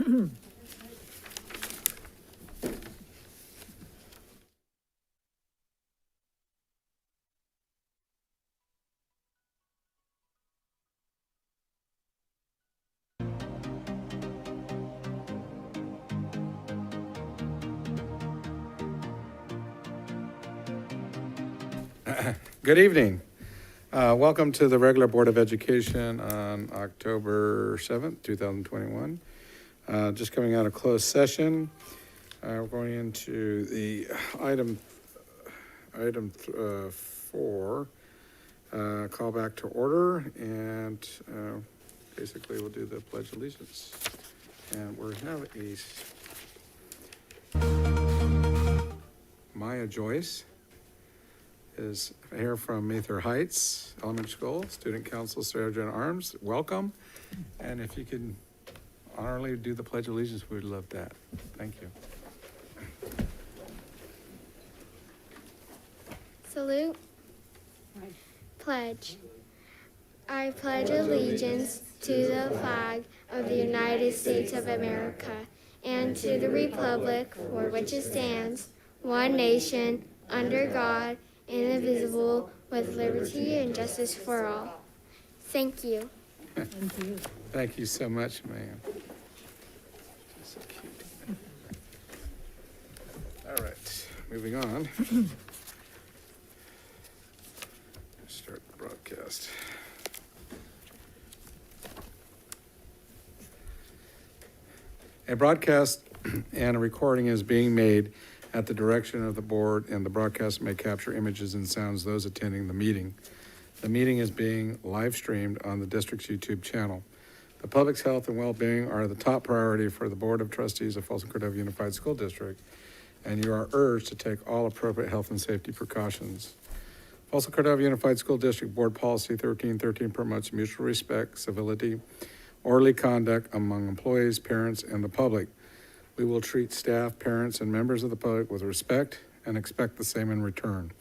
Good evening. Welcome to the regular Board of Education on October 7th, 2021. Just coming out of closed session. We're going into the item 4, call back to order, and basically we'll do the Pledge of Allegiance. And we have Maya Joyce is here from Mather Heights Elementary School, Student Council Sergeant at Arms. Welcome. And if you can honorably do the Pledge of Allegiance, we'd love that. Thank you. Salute. Pledge. I pledge allegiance to the flag of the United States of America and to the republic for which it stands, one nation, under God, indivisible, with liberty and justice for all. Thank you. Thank you. Thank you so much, ma'am. So cute. All right, moving on. Start the broadcast. A broadcast and a recording is being made at the direction of the board, and the broadcast may capture images and sounds those attending the meeting. The meeting is being live streamed on the district's YouTube channel. The public's health and well-being are the top priority for the Board of Trustees of Folsom Cordova Unified School District, and you are urged to take all appropriate health and safety precautions. Folsom Cordova Unified School District Board Policy 1313 promotes mutual respect, civility, orderly conduct among employees, parents, and the public. We will treat staff, parents, and members of the public with respect and expect the same in return.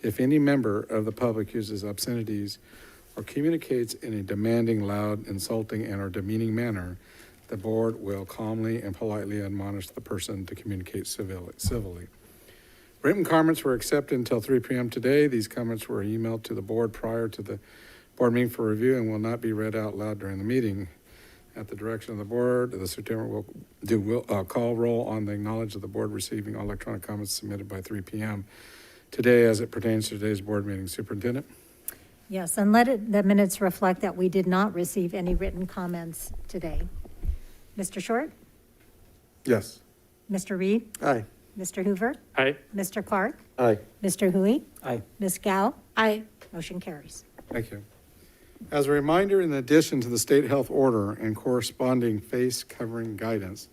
If any member of the public uses obscenities or communicates in a demanding, loud, insulting, and or demeaning manner, the board will calmly and politely admonish the person to communicate civilly. Written comments were accepted until 3 p.m. today. These comments were emailed to the board prior to the board meeting for review and will not be read out loud during the meeting. At the direction of the board, the superintendent will call roll on the acknowledge of the board receiving all electronic comments submitted by 3 p.m. today as it pertains to today's board meeting. Superintendent? Yes, and the minutes reflect that we did not receive any written comments today. Mr. Short? Yes. Mr. Reed? Aye. Mr. Hoover? Aye. Mr. Clark? Aye. Mr. Hui? Aye. Ms. Gao? Aye. Motion carries. Thank you. As a reminder, in addition to the state health order and corresponding face covering guidance,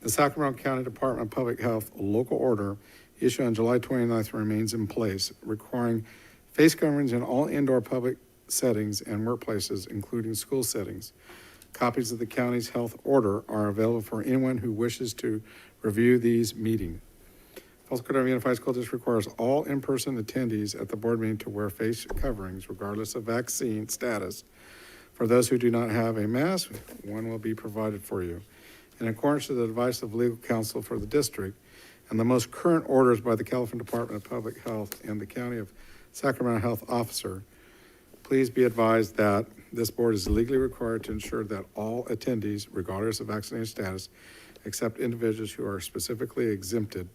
the Sacramento County Department of Public Health local order issued on July 29th remains in place, requiring face coverings in all indoor public settings and workplaces, including school settings. Copies of the county's health order are available for anyone who wishes to review these meetings. Folsom Cordova Unified School District requires all in-person attendees at the board meeting to wear face coverings regardless of vaccine status. For those who do not have a mask, one will be provided for you. In accordance with the advice of legal counsel for the district and the most current orders by the California Department of Public Health and the County of Sacramento Health Officer, please be advised that this board is legally required to ensure that all attendees, regardless of vaccination status, except individuals who are specifically exempted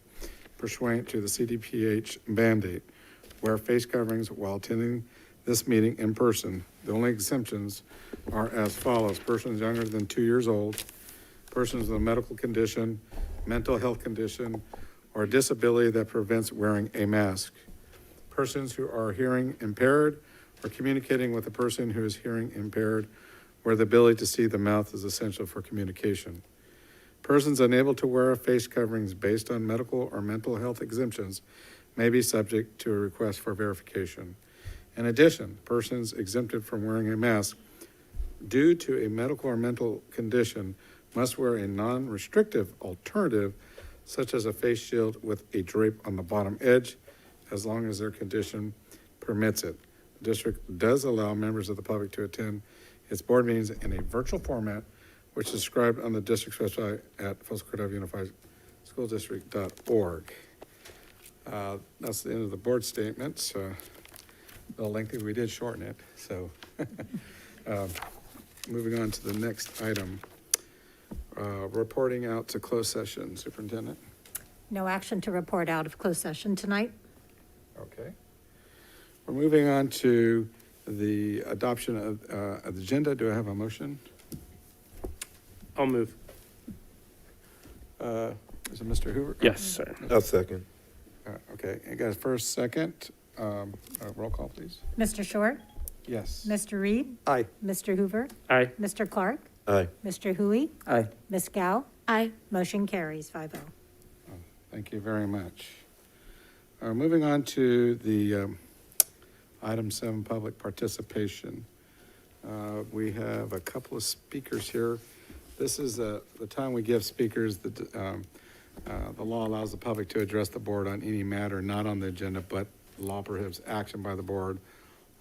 pursuant to the CDPH mandate, wear face coverings while attending this meeting in person. The only exemptions are as follows: persons younger than 2 years old, persons with a medical condition, mental health condition, or a disability that prevents wearing a mask, persons who are hearing impaired or communicating with a person who is hearing impaired, where the ability to see the mouth is essential for communication. Persons unable to wear face coverings based on medical or mental health exemptions may be subject to a request for verification. In addition, persons exempted from wearing a mask due to a medical or mental condition must wear a non-restrictive alternative, such as a face shield with a drape on the bottom edge, as long as their condition permits it. The district does allow members of the public to attend its board meetings in a virtual format which is described on the district's website at Folsom Cordova Unified School District.org. That's the end of the board statements. A little lengthy, we did shorten it, so. Moving on to the next item, reporting out to closed session. Superintendent? No action to report out of closed session tonight. Okay. We're moving on to the adoption of the agenda. Do I have a motion? I'll move. Is it Mr. Hoover? Yes, sir. I'll second. Okay, I got a first, second. Roll call, please. Mr. Short? Yes. Mr. Reed? Aye. Mr. Hoover? Aye. Mr. Clark? Aye. Mr. Hui? Aye. Ms. Gao? Aye. Motion carries 5-0. Thank you very much. Moving on to the item 7, public participation. We have a couple of speakers here. This is the time we give speakers. The law allows the public to address the board on any matter not on the agenda, but law prohibits action by the board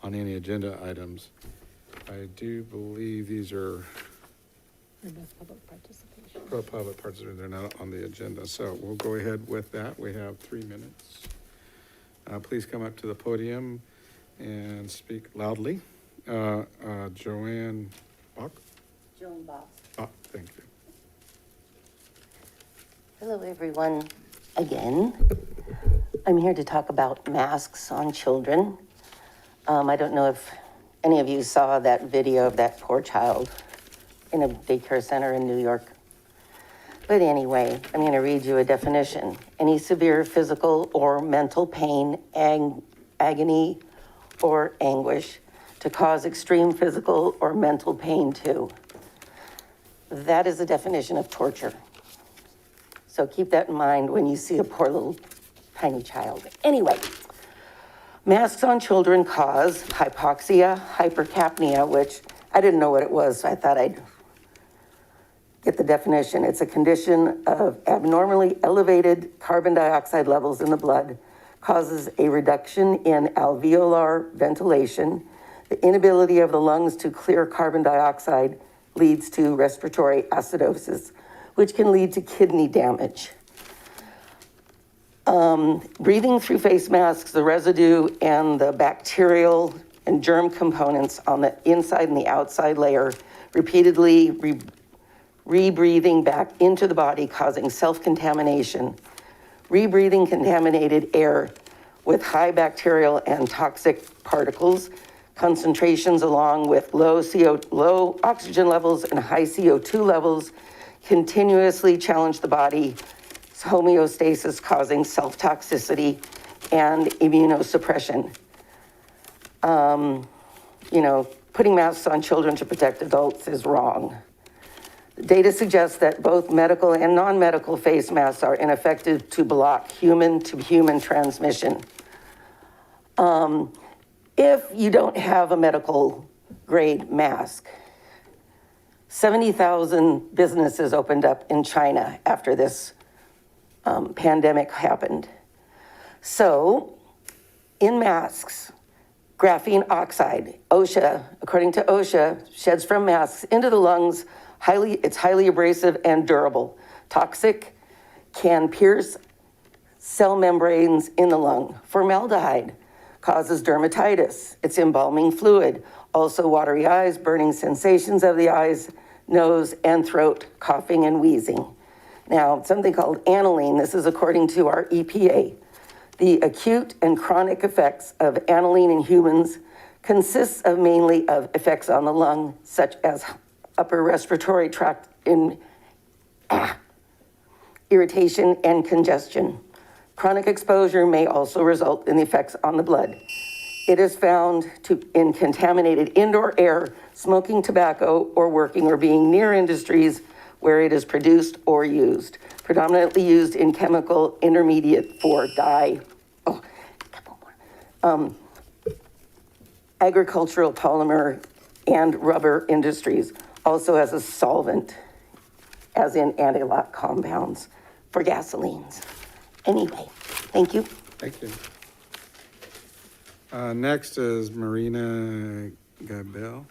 on any agenda items. I do believe these are Public participation. public participation. They're not on the agenda. So we'll go ahead with that. We have 3 minutes. Please come up to the podium and speak loudly. Joanne Bach? Joan Box. Bach, thank you. Hello, everyone. Again, I'm here to talk about masks on children. I don't know if any of you saw that video of that poor child in a daycare center in New York. But anyway, I'm going to read you a definition. Any severe physical or mental pain, agony, or anguish to cause extreme physical or mental pain to. That is the definition of torture. So keep that in mind when you see a poor little tiny child. Anyway, masks on children cause hypoxia, hypercapnia, which I didn't know what it was, so I thought I'd get the definition. It's a condition of abnormally elevated carbon dioxide levels in the blood, causes a reduction in alveolar ventilation. The inability of the lungs to clear carbon dioxide leads to respiratory acidosis, which can lead to kidney damage. Breathing through face masks, the residue and the bacterial and germ components on the inside and the outside layer, repeatedly rebreathing back into the body, causing self-contamination. Rebreathing contaminated air with high bacterial and toxic particles, concentrations along with low oxygen levels and high CO2 levels continuously challenge the body's homeostasis, causing self-toxicity and immunosuppression. Putting masks on children to protect adults is wrong. Data suggests that both medical and non-medical face masks are ineffective to block human-to-human transmission. If you don't have a medical grade mask, 70,000 businesses opened up in China after this pandemic happened. So in masks, graphene oxide, OSHA, according to OSHA, sheds from masks into the lungs. It's highly abrasive and durable. Toxic, can pierce cell membranes in the lung. Formaldehyde causes dermatitis. It's embalming fluid. Also watery eyes, burning sensations of the eyes, nose, and throat, coughing and wheezing. Now, something called aniline, this is according to our EPA. The acute and chronic effects of aniline in humans consists of mainly of effects on the lung, such as upper respiratory tract irritation and congestion. Chronic exposure may also result in the effects on the blood. It is found in contaminated indoor air, smoking tobacco, or working or being near industries where it is produced or used. Predominantly used in chemical intermediate for agricultural polymer and rubber industries. Also as a solvent, as in anti-lock compounds for gasolines. Anyway, thank you. Thank you. Next is Marina Gabel.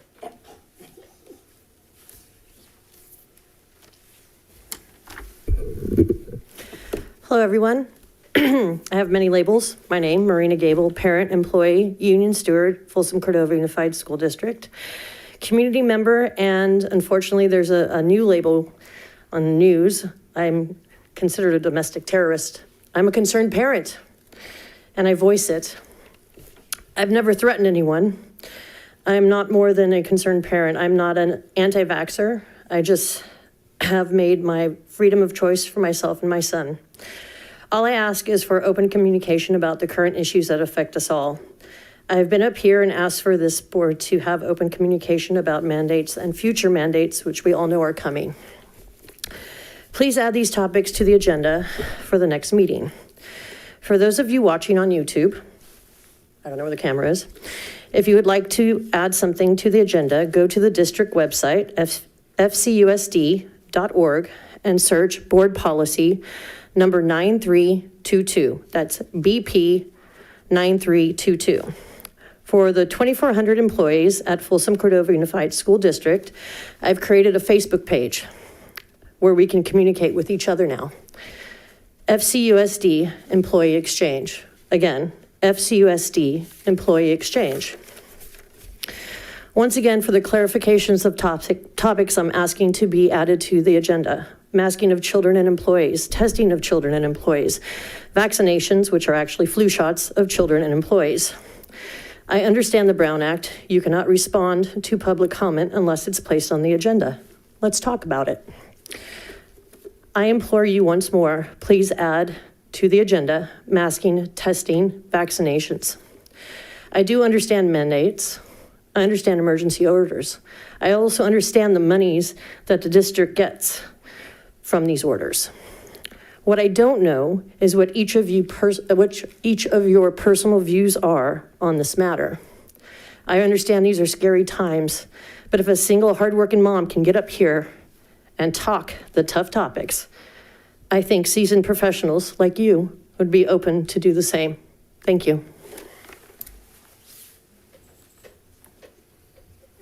Hello, everyone. I have many labels. My name, Marina Gable, parent, employee, union steward, Folsom Cordova Unified School District, community member, and unfortunately, there's a new label on the news. I'm considered a domestic terrorist. I'm a concerned parent, and I voice it. I've never threatened anyone. I'm not more than a concerned parent. I'm not an anti-vaxxer. I just have made my freedom of choice for myself and my son. All I ask is for open communication about the current issues that affect us all. I've been up here and asked for this board to have open communication about mandates and future mandates, which we all know are coming. Please add these topics to the agenda for the next meeting. For those of you watching on YouTube, I don't know where the camera is, if you would like to add something to the agenda, go to the district website, FCUSD.org, and search board policy number 9322. That's BP 9322. For the 2,400 employees at Folsom Cordova Unified School District, I've created a Facebook page where we can communicate with each other now. FCUSD Employee Exchange. Again, FCUSD Employee Exchange. Once again, for the clarifications of topics I'm asking to be added to the agenda: masking of children and employees, testing of children and employees, vaccinations, which are actually flu shots of children and employees. I understand the Brown Act. You cannot respond to public comment unless it's placed on the agenda. Let's talk about it. I implore you once more, please add to the agenda masking, testing, vaccinations. I do understand mandates. I understand emergency orders. I also understand the monies that the district gets from these orders. What I don't know is what each of your personal views are on this matter. I understand these are scary times, but if a single hardworking mom can get up here and talk the tough topics, I think seasoned professionals like you would be open to do the same. Thank you.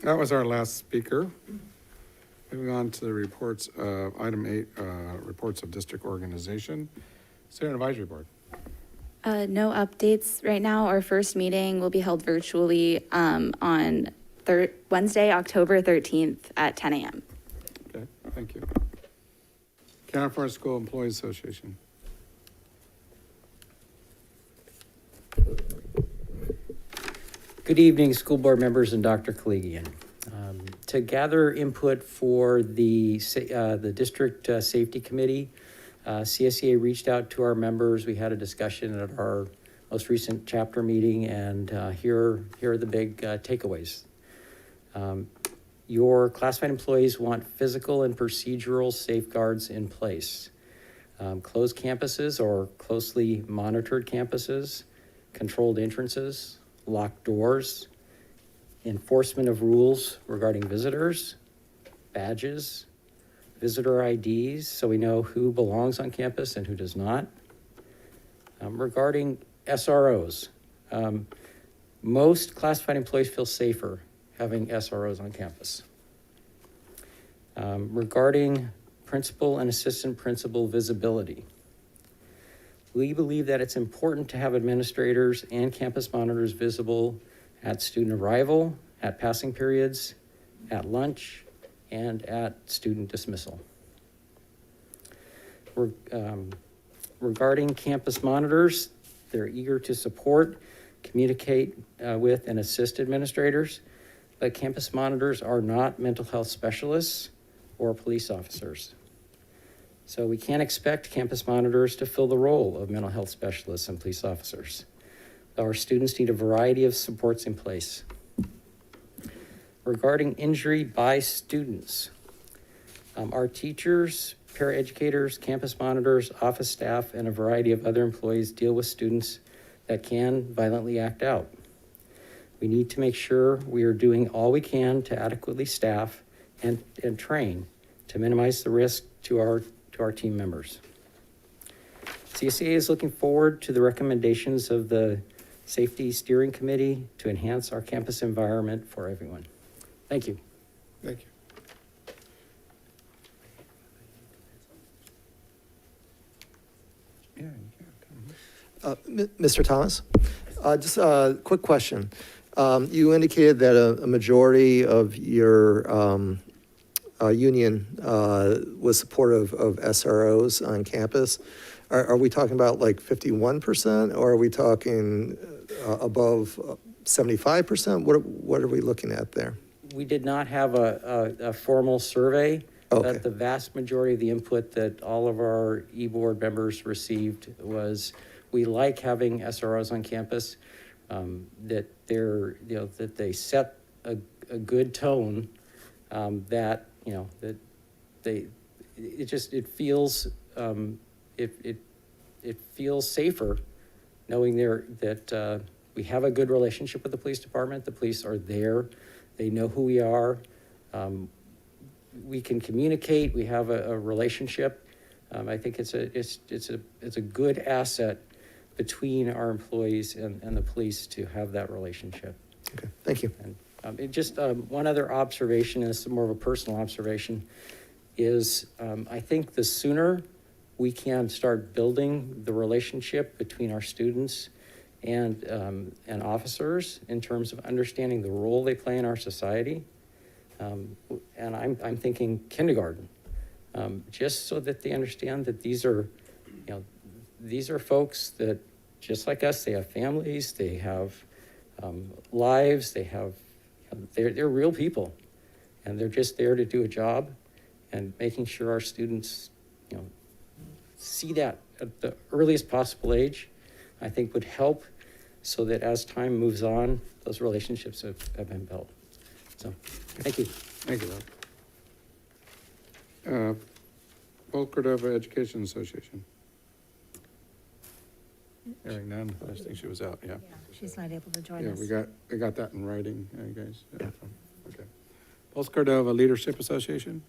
That was our last speaker. Moving on to the reports, item 8, reports of district organization. Student Advisory Board. No updates right now. Our first meeting will be held virtually on Wednesday, October 13th at 10 a.m. Okay, thank you. California School Employees Association. Good evening, school board members and Dr. Collegian. To gather input for the district safety committee, CSEA reached out to our members. We had a discussion at our most recent chapter meeting, and here are the big takeaways. Your classified employees want physical and procedural safeguards in place. Closed campuses or closely monitored campuses, controlled entrances, locked doors, enforcement of rules regarding visitors, badges, visitor IDs, so we know who belongs on campus and who does not. Regarding SROs, most classified employees feel safer having SROs on campus. Regarding principal and assistant principal visibility, we believe that it's important to have administrators and campus monitors visible at student arrival, at passing periods, at lunch, and at student dismissal. Regarding campus monitors, they're eager to support, communicate with, and assist administrators, but campus monitors are not mental health specialists or police officers. So we can't expect campus monitors to fill the role of mental health specialists and police officers. Our students need a variety of supports in place. Regarding injury by students, our teachers, paraeducators, campus monitors, office staff, and a variety of other employees deal with students that can violently act out. We need to make sure we are doing all we can to adequately staff and train to minimize the risk to our team members. CSEA is looking forward to the recommendations of the Safety Steering Committee to enhance our campus environment for everyone. Thank you. Thank you. Mr. Thomas, just a quick question. You indicated that a majority of your union was supportive of SROs on campus. Are we talking about like 51%, or are we talking above 75%? What are we looking at there? We did not have a formal survey, Okay. but the vast majority of the input that all of our e-board members received was, we like having SROs on campus, that they're, that they set a good tone, that, that it feels, it feels safer knowing that we have a good relationship with the police department. The police are there. They know who we are. We can communicate. We have a relationship. I think it's a good asset between our employees and the police to have that relationship. Okay, thank you. And one other observation, and this is more of a personal observation, is I think the sooner we can start building the relationship between our students and officers in terms of understanding the role they play in our society, and I'm thinking kindergarten, just so that they understand that these are folks that, just like us, they have families, they have lives, they're real people, and they're just there to do a job, and making sure our students, see that at the earliest possible age, I think would help, so that as time moves on, those relationships have been built. So, thank you. Thank you, Rob. Both Cordova Education Association. Hearing none, I just think she was out, yeah. She's not able to join Yeah, us. we got that in writing, you guys. Yeah. Okay. Both Cordova Leadership Association.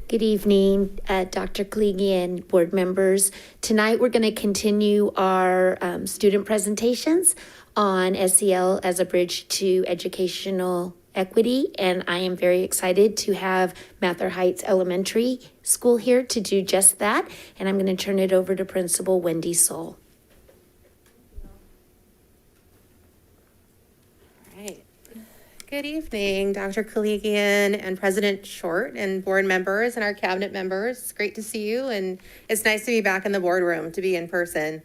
Good evening, Dr. Kaligian, board members. Tonight, we're going to continue our student presentations on SEL as a bridge to educational equity, and I am very excited to have Mather Heights Elementary School here to do just that, and I'm going to turn it over to Principal Wendy Soul. Good evening, Dr. Kaligian and President Short and board members and our cabinet members. It's great to see you, and it's nice to be back in the boardroom, to be in person.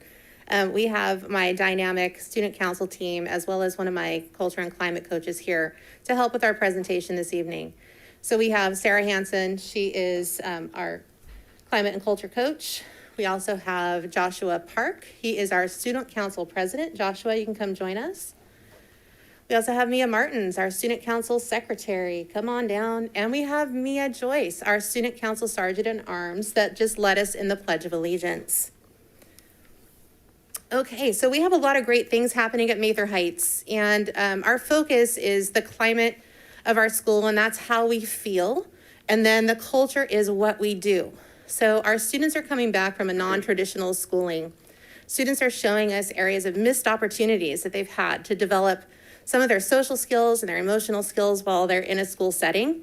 We have my dynamic student council team as well as one of my culture and climate coaches here to help with our presentation this evening. So we have Sarah Hansen. She is our climate and culture coach. We also have Joshua Park. He is our student council president. Joshua, you can come join us. We also have Mia Martins, our student council secretary. Come on down. And we have Mia Joyce, our student council sergeant in arms, that just led us in the Pledge of Allegiance. Okay, so we have a lot of great things happening at Mather Heights, and our focus is the climate of our school, and that's how we feel. And then the culture is what we do. So our students are coming back from a non-traditional schooling. Students are showing us areas of missed opportunities that they've had to develop some of their social skills and their emotional skills while they're in a school setting.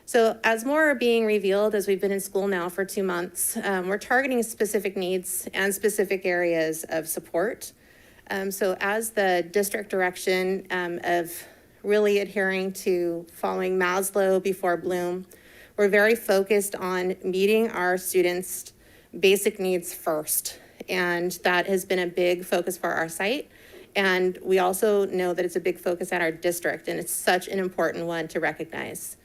So as more are being revealed as we've been in school now for 2 months, we're targeting specific needs and specific areas of support. So as the district direction of really adhering to following Maslow before Bloom, we're very focused on meeting our students' basic needs first. And that has been a big focus for our site. And we also know that it's a big focus at our district, and it's such an important one to recognize.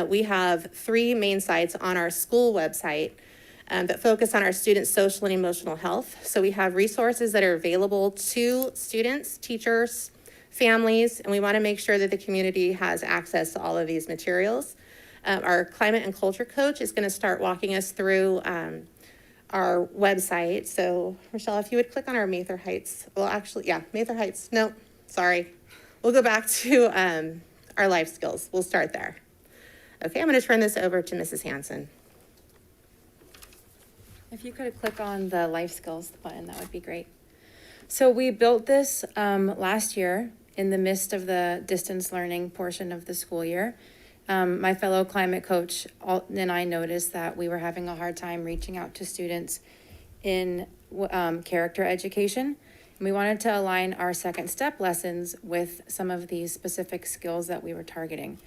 We have 3 main sites on our school website that focus on our students' social and emotional health. So we have resources that are available to students, teachers, families, and we want to make sure that the community has access to all of these materials. Our climate and culture coach is going to start walking us through our website. So Rochelle, if you would click on our Mather Heights, well, actually, yeah, Mather Heights, no, sorry. We'll go back to our life skills. We'll start there. Okay, I'm going to turn this over to Mrs. Hansen. If you could click on the life skills button, that would be great. So we built this last year in the midst of the distance learning portion of the school year. My fellow climate coach and I noticed that we were having a hard time reaching out to students in character education. And we wanted to align our second step lessons with some of these specific skills that we were targeting.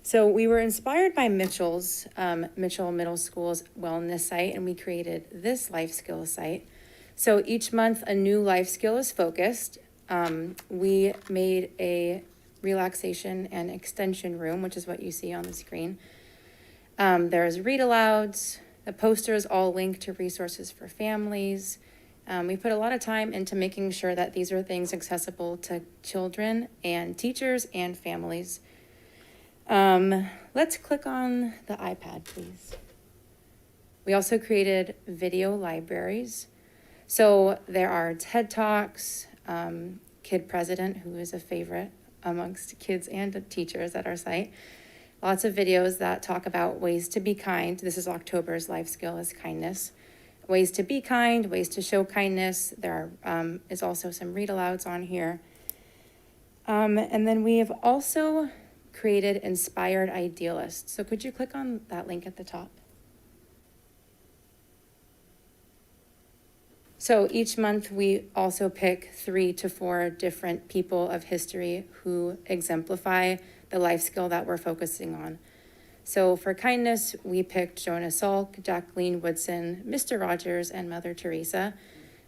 So we were inspired by Mitchell Middle School's wellness site, and we created this life skills site. So each month a new life skill is focused. We made a relaxation and extension room, which is what you see on the screen. There's read alouds. The posters all link to resources for families. We put a lot of time into making sure that these are things accessible to children and teachers and families. Let's click on the iPad, please. We also created video libraries. So there are TED Talks, Kid President, who is a favorite amongst kids and teachers at our site. Lots of videos that talk about ways to be kind. This is October's life skill is kindness. Ways to be kind, ways to show kindness. There is also some read alouds on here. And then we have also created Inspired Idealists. So could you click on that link at the top? So each month we also pick 3 to 4 different people of history who exemplify the life skill that we're focusing on. So for kindness, we picked Jonah Salk, Jacqueline Woodson, Mr. Rogers, and Mother Teresa.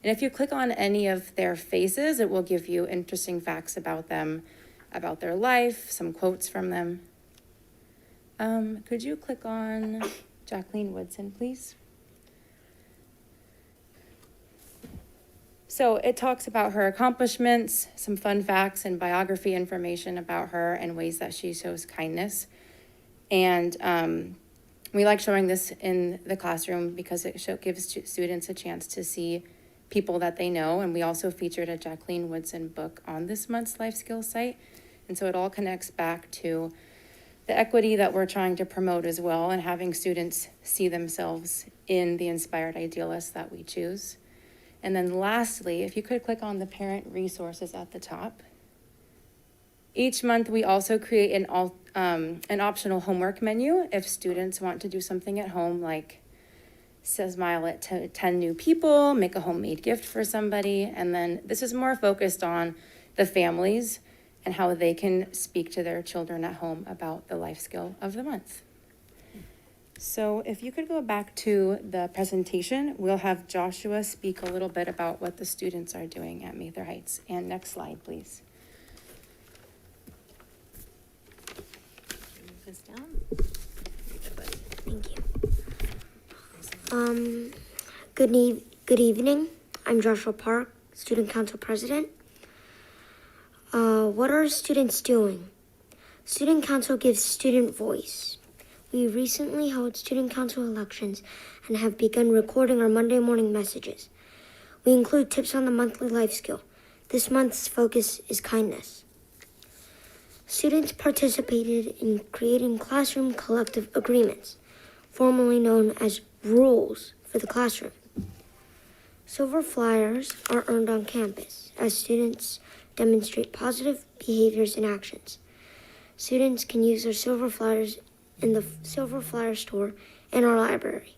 And if you click on any of their faces, it will give you interesting facts about them, about their life, some quotes from them. Could you click on Jacqueline Woodson, please? So it talks about her accomplishments, some fun facts and biography information about her and ways that she shows kindness. And we like showing this in the classroom because it gives students a chance to see people that they know. And we also featured a Jacqueline Woodson book on this month's life skills site. And so it all connects back to the equity that we're trying to promote as well, and having students see themselves in the inspired idealists that we choose. And then lastly, if you could click on the parent resources at the top. Each month, we also create an optional homework menu if students want to do something at home, like smile at 10 new people, make a homemade gift for somebody. And then this is more focused on the families and how they can speak to their children at home about the life skill of the month. So if you could go back to the presentation, we'll have Joshua speak a little bit about what the students are doing at Mather Heights. And next slide, please. Thank you. Good evening. I'm Joshua Park, Student Council President. What are students doing? Student Council gives student voice. We recently held Student Council elections and have begun recording our Monday morning messages. We include tips on the monthly life skill. This month's focus is kindness. Students participated in creating classroom collective agreements, formerly known as rules for the classroom. Silver flyers are earned on campus as students demonstrate positive behaviors and actions. Students can use their silver flyers in the Silver Flyer store in our library.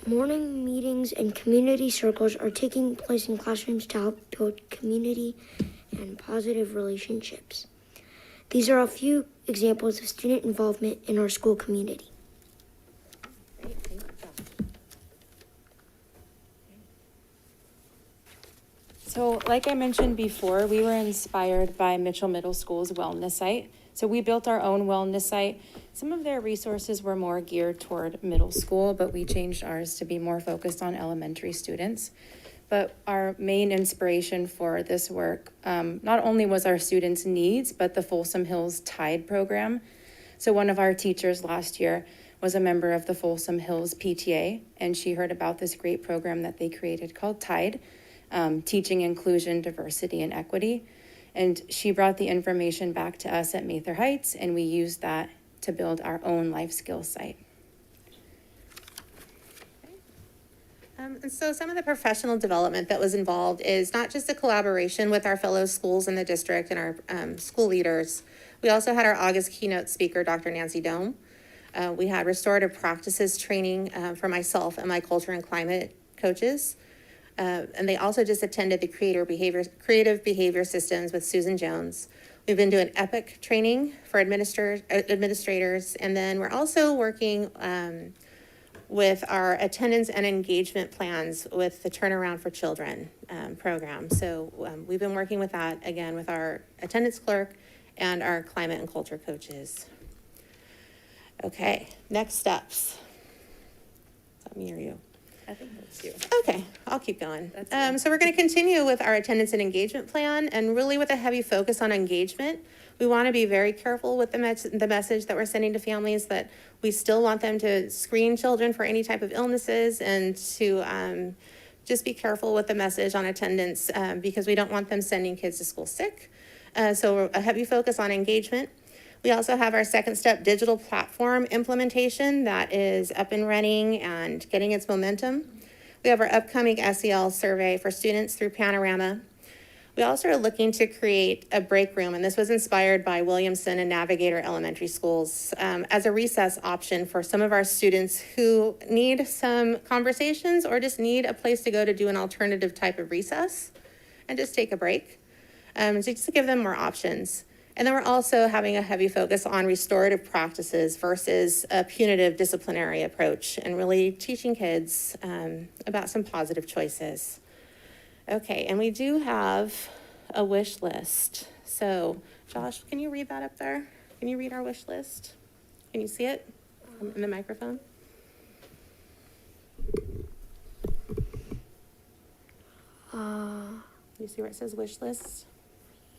Morning meetings and community circles are taking place in classrooms to help build community and positive relationships. These are a few examples of student involvement in our school community. So like I mentioned before, we were inspired by Mitchell Middle School's wellness site. So we built our own wellness site. Some of their resources were more geared toward middle school, but we changed ours to be more focused on elementary students. But our main inspiration for this work not only was our students' needs, but the Folsom Hills Tide program. So one of our teachers last year was a member of the Folsom Hills PTA, and she heard about this great program that they created called Tide, Teaching Inclusion, Diversity, and Equity. And she brought the information back to us at Mather Heights, and we used that to build our own life skills site. And so some of the professional development that was involved is not just a collaboration with our fellow schools in the district and our school leaders, We also had our August keynote speaker, Dr. Nancy Dome. We had restorative practices training for myself and my culture and climate coaches. And they also just attended the creative behavior systems with Susan Jones. We've been doing EPIC training for administrators, and then we're also working with our attendance and engagement plans with the Turnaround for Children program. So we've been working with that, again, with our attendance clerk and our climate and culture coaches. Okay, next steps. Is that me or you? I think that's you. Okay, I'll keep going. So we're going to continue with our attendance and engagement plan, and really with a heavy focus on engagement. We want to be very careful with the message that we're sending to families, that we still want them to screen children for any type of illnesses, and to just be careful with the message on attendance because we don't want them sending kids to school sick. So a heavy focus on engagement. We also have our second step digital platform implementation that is up and running and getting its momentum. We have our upcoming SEL survey for students through Panorama. We also are looking to create a break room, and this was inspired by Williamson and Navigator Elementary Schools as a recess option for some of our students who need some conversations or just need a place to go to do an alternative type of recess and just take a break. So just to give them more options. And then we're also having a heavy focus on restorative practices versus a punitive disciplinary approach, and really teaching kids about some positive choices. Okay, and we do have a wish list. So Josh, can you read that up there? Can you read our wish list? Can you see it in the microphone? You see where it says wish list?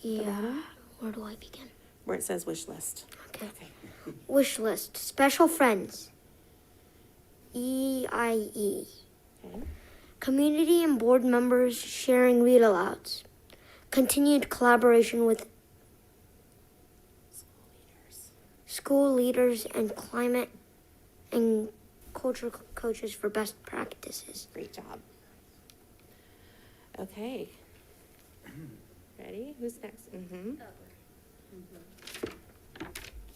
Yeah. Where do I begin? Where it says wish list. Okay. Wish list. Special friends. EIE. Okay. Community and board members sharing read-alouds. Continued collaboration with school leaders and climate and culture coaches for best practices. Great job. Okay. Ready? Who's next?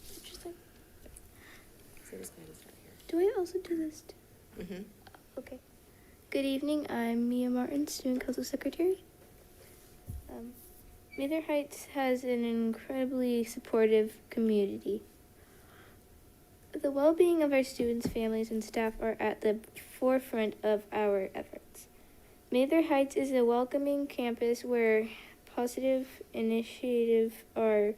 So just go ahead and start Do I also do this too? here. Okay. Good evening. I'm Mia Martin, Student Council Secretary. Mather Heights has an incredibly supportive community. The well-being of our students, families, and staff are at the forefront of our efforts. Mather Heights is a welcoming campus where positive initiatives are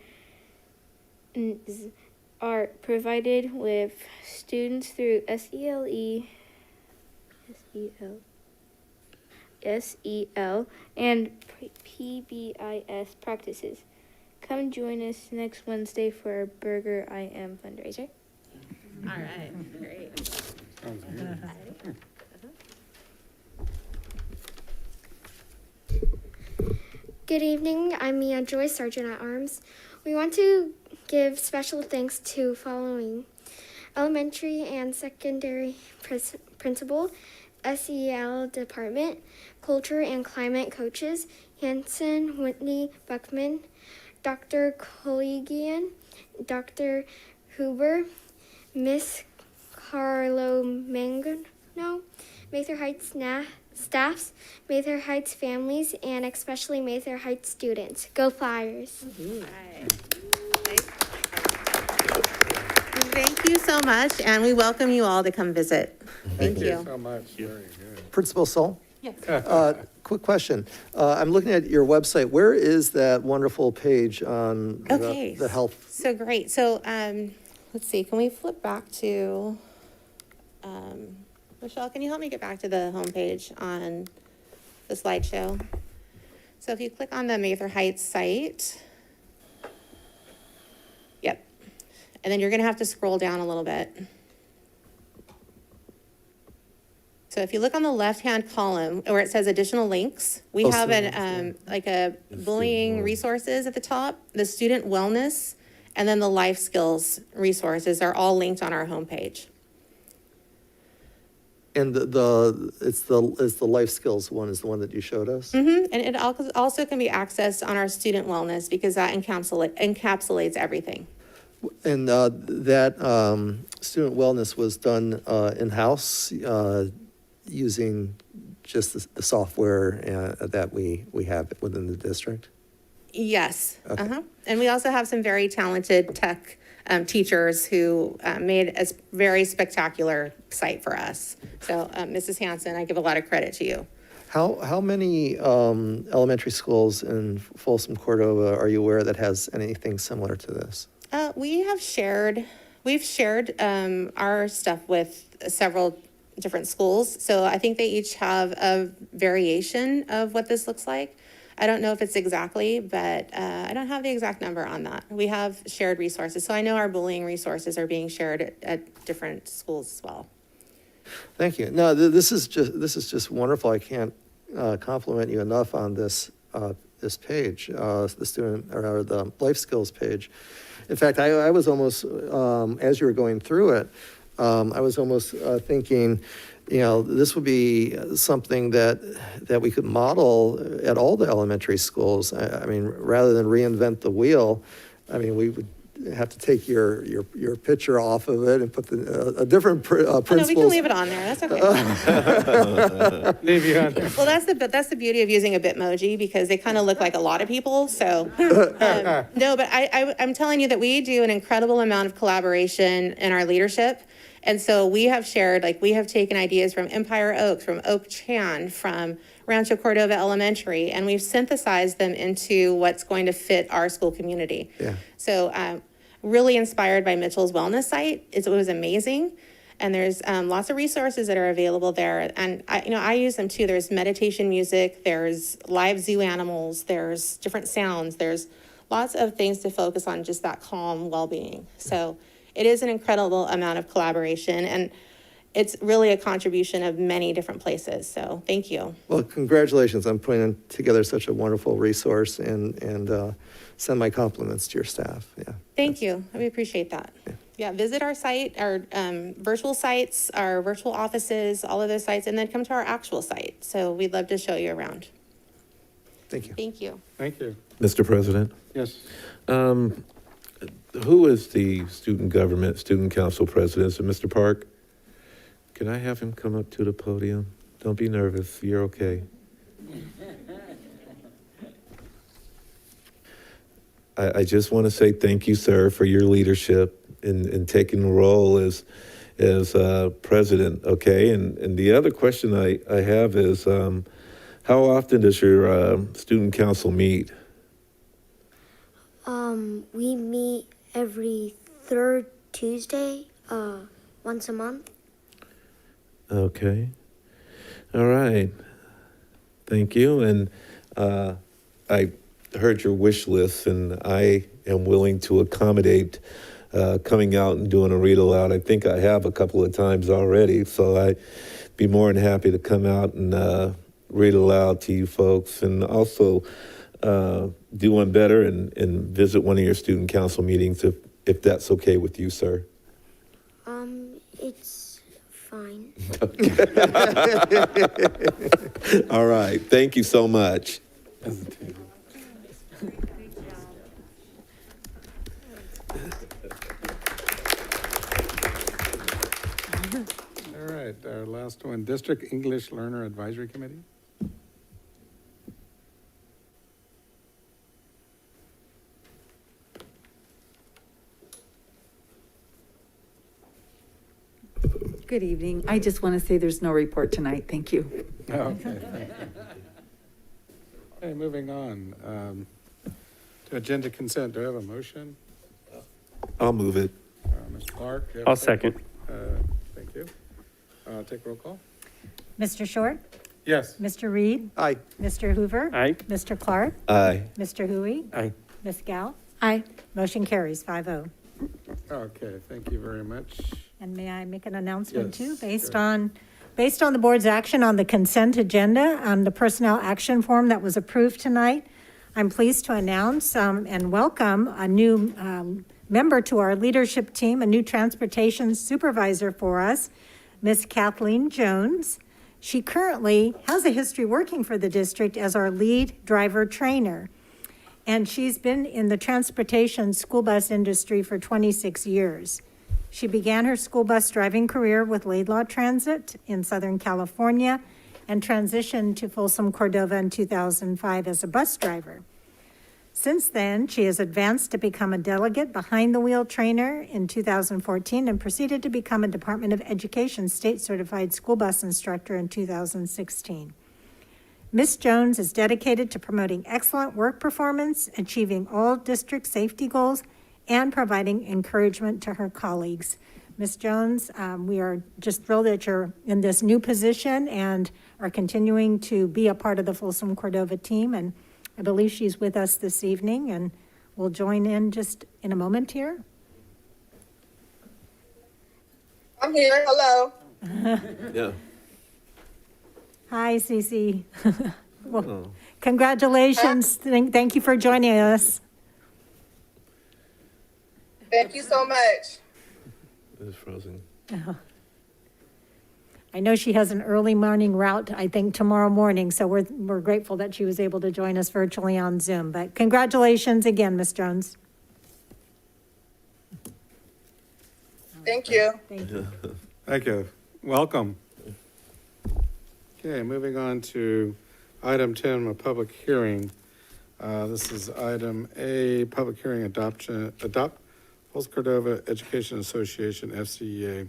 provided with students through SEL, and PBIS practices. Come join us next Wednesday for our Burger I Am fundraiser. All right. Great. Sounds good. Good evening. I'm Mia Joy, Sergeant at Arms. We want to give special thanks to following elementary and secondary principal, SEL department, culture and climate coaches, Hanson, Whitney, Buckman, Dr. Collegian, Dr. Huber, Miss Carlo Mangano, Mather Heights staffs, Mather Heights families, and especially Mather Heights students. Go Flyers! Thank you so much, and we welcome you all to come visit. Thank you. So much. Very good. Principal Sol? Yes. Quick question. I'm looking at your website. Where is that wonderful page on Okay. the health? So great. So let's see. Can we flip back to Michelle? Can you help me get back to the homepage on the slideshow? So if you click on the Mather Heights site, yep, and then you're going to have to scroll down a little bit. So if you look on the left-hand column where it says additional links, we have an like a bullying resources at the top, the student wellness, and then the life skills resources are all linked on our homepage. And it's the life skills one is the one that you showed us? And it also can be accessed on our student wellness because that encapsulates everything. And that student wellness was done in-house using just the software that we have within the district? Yes. Okay. And we also have some very talented tech teachers who made a very spectacular site for us. So, Mrs. Hanson, I give a lot of credit to you. How many elementary schools in Folsom, Cordova are you aware that has anything similar to this? We've shared our stuff with several different schools. So I think they each have a variation of what this looks like. I don't know if it's exactly, but I don't have the exact number on that. We have shared resources. So I know our bullying resources are being shared at different schools as well. Thank you. No, this is just wonderful. I can't compliment you enough on this page, the student or the life skills page. In fact, I was almost, as you were going through it, I was almost thinking, this would be something that we could model at all the elementary schools. I mean, rather than reinvent the wheel, I mean, we would have to take your picture off of it and put a different principles. Oh, no, we can leave it on there. That's okay. Leave you on there. Well, that's the beauty of using a Bitmoji because they kind of look like a lot of people. So, no, but I'm telling you that we do an incredible amount of collaboration in our leadership. And so we have shared, we have taken ideas from Empire Oaks, from Oak Chan, from Rancho Cordova Elementary, and we've synthesized them into what's going to fit our school community. Yeah. So really inspired by Mitchell's wellness site. It was amazing. And there's lots of resources that are available there. And I use them too. There's meditation music, there's live zoo animals, there's different sounds, there's lots of things to focus on just that calm well-being. So it is an incredible amount of collaboration, and it's really a contribution of many different places. So thank you. Well, congratulations on putting together such a wonderful resource and send my compliments to your staff. Yeah. Thank you. We appreciate that. Yeah, visit our site, our virtual sites, our virtual offices, all of those sites, and then come to our actual site. So we'd love to show you around. Thank you. Thank you. Thank you. Mr. President, Yes. who is the student council president? So Mr. Park, can I have him come up to the podium? Don't be nervous. You're okay. I just want to say thank you, sir, for your leadership in taking the role as president, okay? And the other question I have is, how often does your student council meet? We meet every third Tuesday, once a month. Okay. All right. Thank you. And I heard your wish list, and I am willing to accommodate coming out and doing a read aloud. I think I have a couple of times already, so I'd be more than happy to come out and read aloud to you folks, and also do one better and visit one of your student council meetings if that's okay with you, sir. It's fine. All right. Thank you so much. All right, our last one, District English Learner Advisory Committee. Good evening. I just want to say there's no report tonight. Thank you. Oh, okay, thank you. Okay, moving on. To agenda consent, do I have a motion? I'll move it. Mr. Clark? you have I'll a second. Thank you. Take roll call. Mr. Short? Yes. Mr. Reed? Aye. Mr. Hoover? Aye. Mr. Clark? Aye. Mr. Hui? Aye. Ms. Gal? Aye. Motion carries 5-0. Okay, thank you very much. And may I make an announcement Yes, too? Based sure. on the board's action on the consent agenda, the personnel action form that was approved tonight, I'm pleased to announce and welcome a new member to our leadership team, a new transportation supervisor for us, Miss Kathleen Jones. She currently has a history working for the district as our lead driver trainer. And she's been in the transportation school bus industry for 26 years. She began her school bus driving career with Laidlaw Transit in Southern California and transitioned to Folsom, Cordova in 2005 as a bus driver. Since then, she has advanced to become a delegate behind the wheel trainer in 2014 and proceeded to become a Department of Education state certified school bus instructor in 2016. Ms. Jones is dedicated to promoting excellent work performance, achieving all district safety goals, and providing encouragement to her colleagues. Ms. Jones, we are just thrilled that you're in this new position and are continuing to be a part of the Folsom Cordova team. And I believe she's with us this evening, and we'll join in just in a moment here. I'm here. Hello. Yeah. Hi, Cece. Well, congratulations. Thank you for joining us. Thank you so much. It's frozen. I know she has an early morning route, I think, tomorrow morning, so we're grateful that she was able to join us virtually on Zoom. But congratulations again, Ms. Jones. Thank you. Thank you. Thank you. Welcome. Okay, moving on to item 10, a public hearing. This is item A, public hearing adopt Folsom Cordova Education Association, FCEA,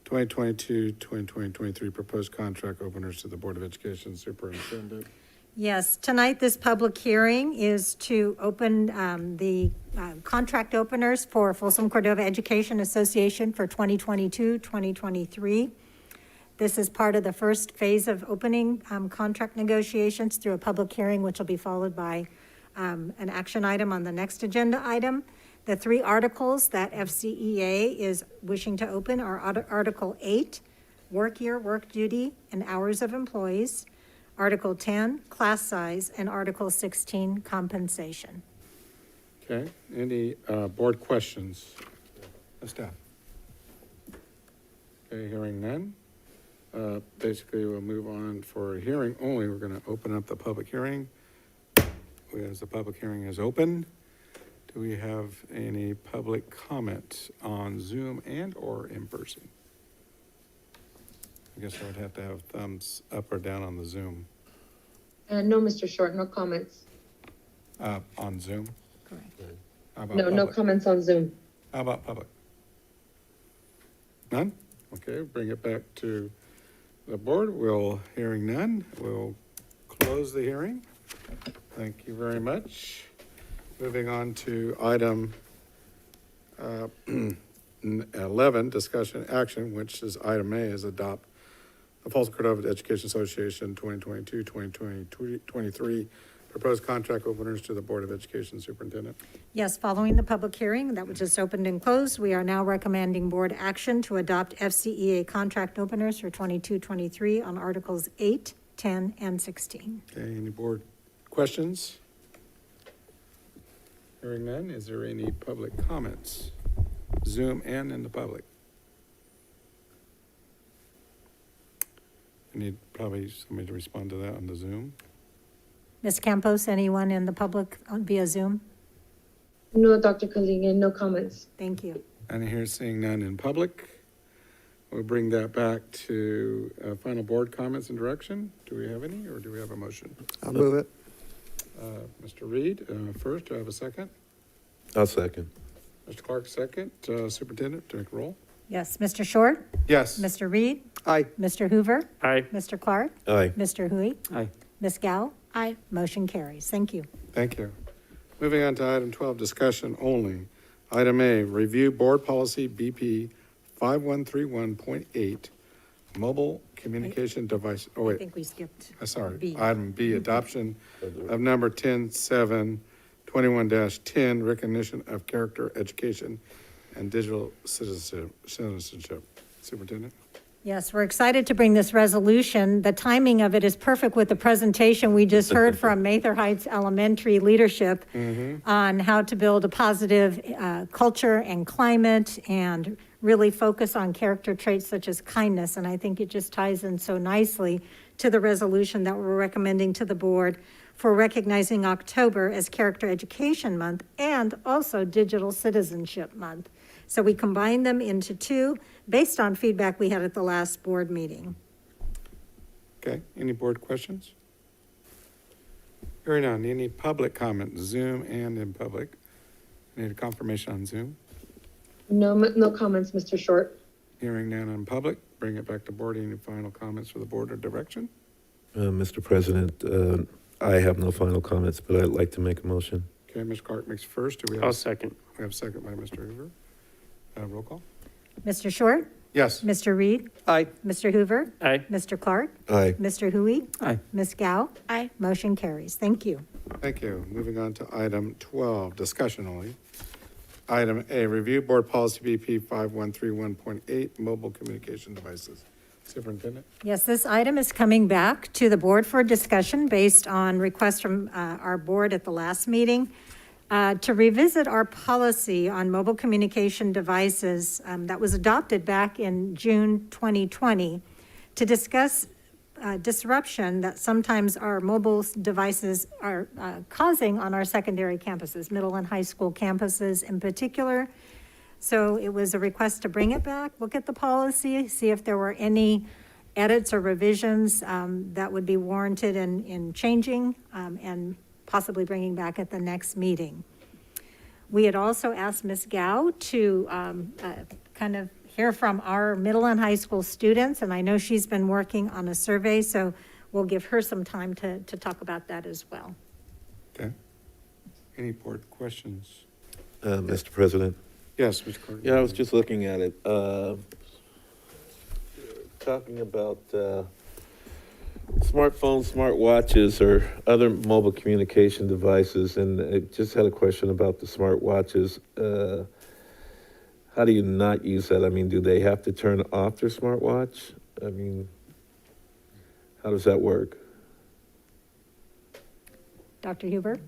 2022-2023 proposed contract openers to the Board of Education Superintendent. Yes, tonight this public hearing is to open the contract openers for Folsom Cordova Education Association for 2022-2023. This is part of the first phase of opening contract negotiations through a public hearing, which will be followed by an action item on the next agenda item. The three articles that FCEA is wishing to open are Article 8, work year, work duty, and hours of employees, Article 10, class size, and Article 16, compensation. Okay, any board questions? Staff? Okay, hearing none. Basically, we'll move on for hearing only. We're going to open up the public hearing. As the public hearing is open, do we have any public comment on Zoom and or in person? I guess I would have to have thumbs up or down on the Zoom. No, Mr. Short, no comments. On Zoom? Correct. How about No, no public? comments on Zoom. How about public? None? Okay, bring it back to the board. Hearing none, we'll close the hearing. Thank you very much. Moving on to item 11, discussion action, which is item A, is adopt the Folsom Cordova Education Association 2022-2023 proposed contract openers to the Board of Education Superintendent. Yes, following the public hearing that was just opened and closed, we are now recommending board action to adopt FCEA contract openers for 22-23 on Articles 8, 10, and 16. Okay, any board questions? Hearing none, is there any public comments? Zoom and in the public? I need probably somebody to respond to that on the Zoom. Ms. Campos, anyone in the public via Zoom? No, Dr. Kaligian, no comments. Thank you. And here seeing none in public, we'll bring that back to final board comments and direction. Do we have any, or do we have a motion? I'll move it. Mr. Reed, first, do I have a second? I'll second. Mr. Clark, second. Superintendent, take roll. Yes, Mr. Short? Yes. Mr. Reed? Aye. Mr. Hoover? Aye. Mr. Clark? Aye. Mr. Hui? Aye. Ms. Gao? Aye. Motion carries. Thank you. Thank you. Moving on to item 12, discussion only. Item A, review board policy BP 5131.8, mobile communication device. Oh, I wait, think we skipped sorry. B. Item B, adoption of number 10-7-21-10, recognition of character education and digital citizenship. Superintendent? Yes, we're excited to bring this resolution. The timing of it is perfect with the presentation we just heard from Mather Heights Elementary leadership on how to build a positive culture and climate and really focus on character traits such as kindness. And I think it just ties in so nicely to the resolution that we're recommending to the board for recognizing October as Character Education Month and also Digital Citizenship Month. So we combined them into two based on feedback we had at the last board meeting. Okay, any board questions? Hearing none, any public comment, Zoom and in public? Need a confirmation on Zoom? No comments, Mr. Short. Hearing none on public, bring it back to board. Any final comments for the board or direction? Mr. President, I have no final comments, but I'd like to make a motion. Okay, Mr. Clark makes first. Do we have? I'll second. We have second by Mr. Hoover. Roll call? Mr. Short? Yes. Mr. Reed? Aye. Mr. Hoover? Aye. Mr. Clark? Aye. Mr. Hui? Aye. Ms. Gao? Aye. Motion carries. Thank you. Thank you. Moving on to item 12, discussion only. Item A, review board policy BP 5131.8, mobile communication devices. Superintendent? Yes, this item is coming back to the board for discussion based on requests from our board at the last meeting to revisit our policy on mobile communication devices that was adopted back in June 2020 to discuss disruption that sometimes our mobile devices are causing on our secondary campuses, middle and high school campuses in particular. So it was a request to bring it back, look at the policy, see if there were any edits or revisions that would be warranted in changing and possibly bringing back at the next meeting. We had also asked Ms. Gao to kind of hear from our middle and high school students, and I know she's been working on a survey, so we'll give her some time to talk about that as well. Okay. Any board questions? Mr. President? Yes, Mr. Carter. Yeah, I was just looking at it. Talking about smartphones, smartwatches, or other mobile communication devices, and I just had a question about the smartwatches. How do you not use that? I mean, do they have to turn off their smartwatch? I mean, how does that work? Dr. Huber?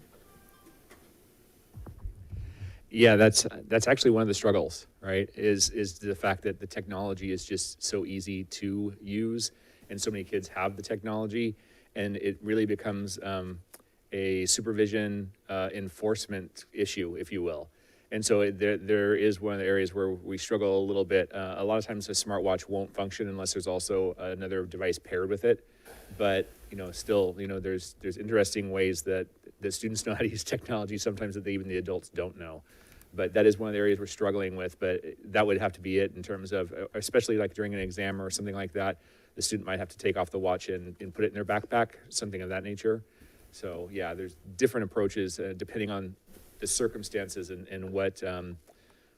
Yeah, that's actually one of the struggles, right? Is the fact that the technology is just so easy to use, and so many kids have the technology, and it really becomes a supervision enforcement issue, if you will. And so there is one of the areas where we struggle a little bit. A lot of times a smartwatch won't function unless there's also another device paired with it. But still, there's interesting ways that the students know how to use technology sometimes that even the adults don't know. But that is one of the areas we're struggling with. But that would have to be it in terms of, especially like during an exam or something like that, the student might have to take off the watch and put it in their backpack, something of that nature. So yeah, there's different approaches depending on the circumstances and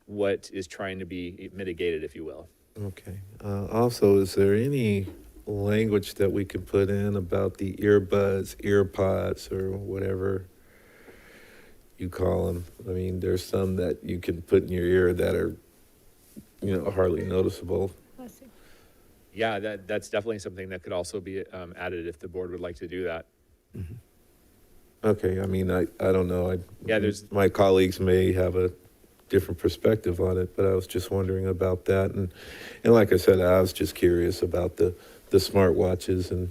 what is trying to be mitigated, if you will. Okay. Also, is there any language that we could put in about the earbuds, earpods, or whatever you call them? I mean, there's some that you can put in your ear that are, hardly noticeable. Yeah, that's definitely something that could also be added if the board would like to do that. Mm-hmm. Okay, I mean, I don't know. Yeah, my colleagues may have a different perspective on it, but I was just wondering about that. And like I said, I was just curious about the smartwatches and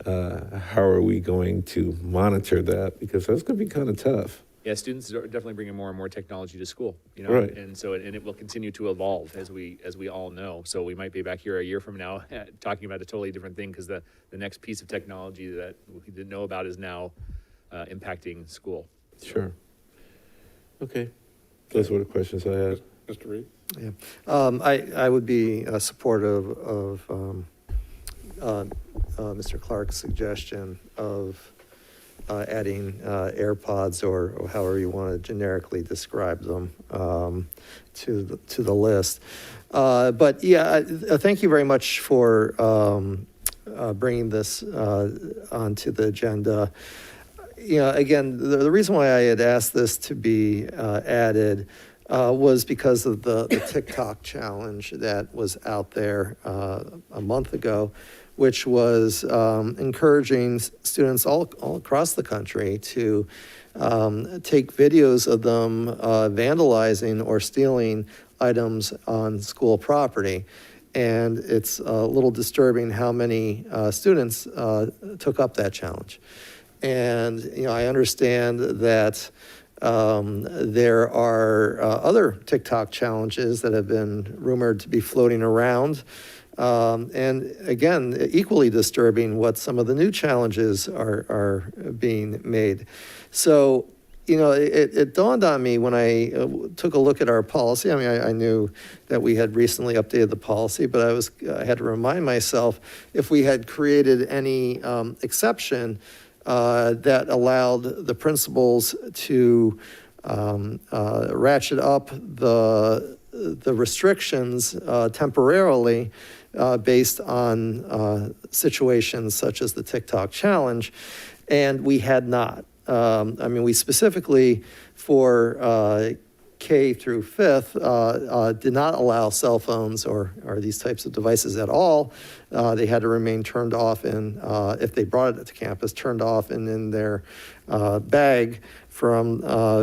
how are we going to monitor that? Because that's going to be kind of tough. Yeah, students are definitely bringing more and more technology to school, Right. And so it will continue to evolve as we all know. So we might be back here a year from now talking about a totally different thing because the next piece of technology that we didn't know about is now impacting school. Sure. Okay. Those were the questions I had. Mr. Reed? Yeah. I would be supportive of Mr. Clark's suggestion of adding AirPods or however you want to generically describe them to the list. But yeah, thank you very much for bringing this onto the agenda. Again, the reason why I had asked this to be added was because of the TikTok challenge that was out there a month ago, which was encouraging students all across the country to take videos of them vandalizing or stealing items on school property. And it's a little disturbing how many students took up that challenge. And, I understand that there are other TikTok challenges that have been rumored to be floating around. And again, equally disturbing what some of the new challenges are being made. So, it dawned on me when I took a look at our policy. I mean, I knew that we had recently updated the policy, but I had to remind myself if we had created any exception that allowed the principals to ratchet up the restrictions temporarily based on situations such as the TikTok challenge, and we had not. We specifically for K through 5th did not allow cell phones or these types of devices at all. They had to remain turned off and if they brought it to campus, turned off and in their bag from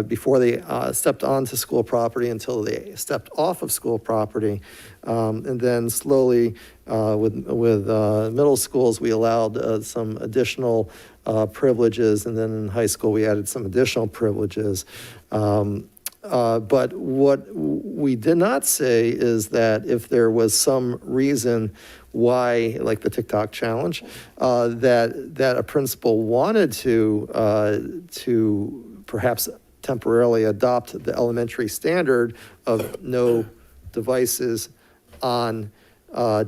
before they stepped onto school property until they stepped off of school property. And then slowly with middle schools, we allowed some additional privileges. And then in high school, we added some additional privileges. But what we did not say is that if there was some reason why, like the TikTok challenge, that a principal wanted to perhaps temporarily adopt the elementary standard of no devices on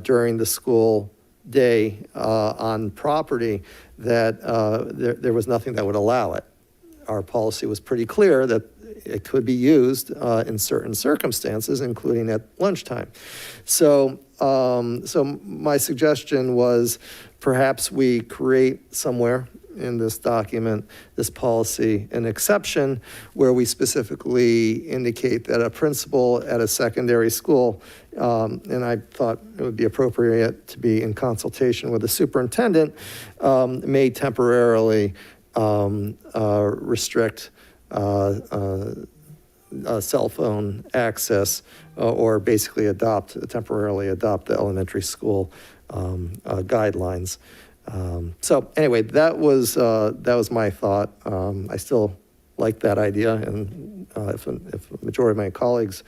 during the school day on property, that there was nothing that would allow it. Our policy was pretty clear that it could be used in certain circumstances, including at lunchtime. So my suggestion was perhaps we create somewhere in this document, this policy, an exception where we specifically indicate that a principal at a secondary school, and I thought it would be appropriate to be in consultation with the superintendent, may temporarily restrict cell phone access or basically temporarily adopt the elementary school guidelines. So anyway, that was my thought. I still like that idea, and if a majority of my colleagues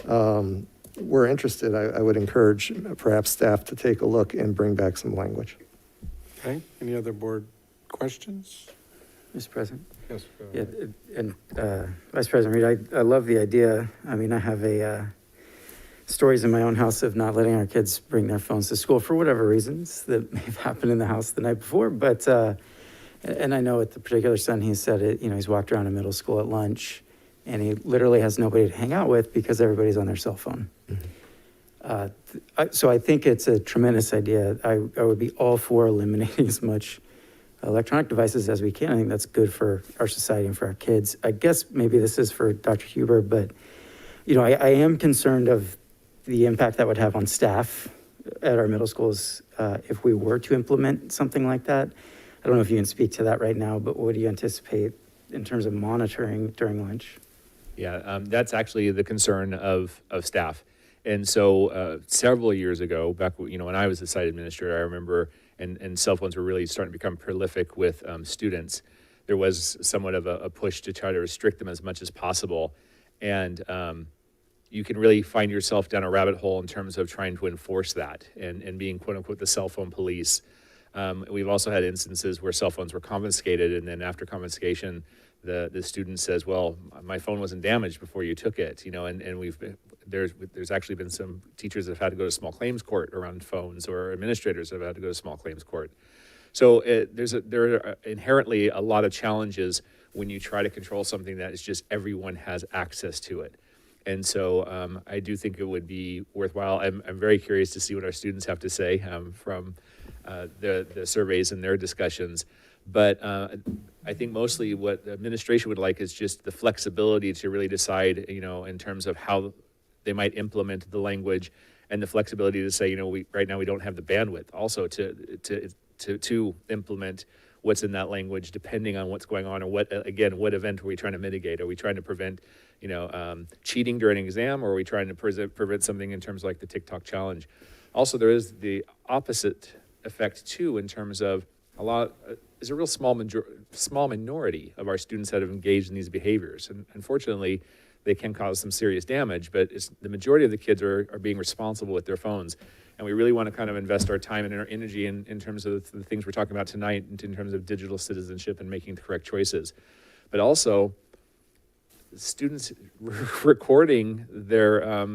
were interested, I would encourage perhaps staff to take a look and bring back some language. Okay, any other board questions? Mr. President? Yes, go Yeah, ahead. and Vice President Reed, I love the idea. I mean, I have stories in my own house of not letting our kids bring their phones to school for whatever reasons that may have happened in the house the night before. But, and I know with the particular son, he said it, he's walked around in middle school at lunch and he literally has nobody to hang out with because everybody's on their cell phone. Mm-hmm. So I think it's a tremendous idea. I would be all for eliminating as much electronic devices as we can. I think that's good for our society and for our kids. I guess maybe this is for Dr. Huber, but I am concerned of the impact that would have on staff at our middle schools if we were to implement something like that. I don't know if you can speak to that right now, but what do you anticipate in terms of monitoring during lunch? Yeah, that's actually the concern of staff. And so several years ago, back when I was the site administrator, I remember, and cell phones were really starting to become prolific with students. There was somewhat of a push to try to restrict them as much as possible. And you can really find yourself down a rabbit hole in terms of trying to enforce that and being quote unquote the cell phone police. We've also had instances where cell phones were confiscated, and then after confiscation, the student says, well, my phone wasn't damaged before you took it, and there's actually been some teachers that have had to go to small claims court around phones, or administrators have had to go to small claims court. So there are inherently a lot of challenges when you try to control something that is just everyone has access to it. And so I do think it would be worthwhile. I'm very curious to see what our students have to say from the surveys and their discussions. But I think mostly what the administration would like is just the flexibility to really decide, in terms of how they might implement the language, and the flexibility to say, right now we don't have the bandwidth also to implement what's in that language, depending on what's going on, or what event are we trying to mitigate? Are we trying to prevent, cheating during an exam, or are we trying to prevent something in terms of like the TikTok challenge? Also, there is the opposite effect too, in terms of there's a real small minority of our students that have engaged in these behaviors, and unfortunately, they can cause some serious damage. But the majority of the kids are being responsible with their phones, and we really want to kind of invest our time and our energy in terms of the things we're talking about tonight, in terms of digital citizenship and making the correct choices. But also, students recording their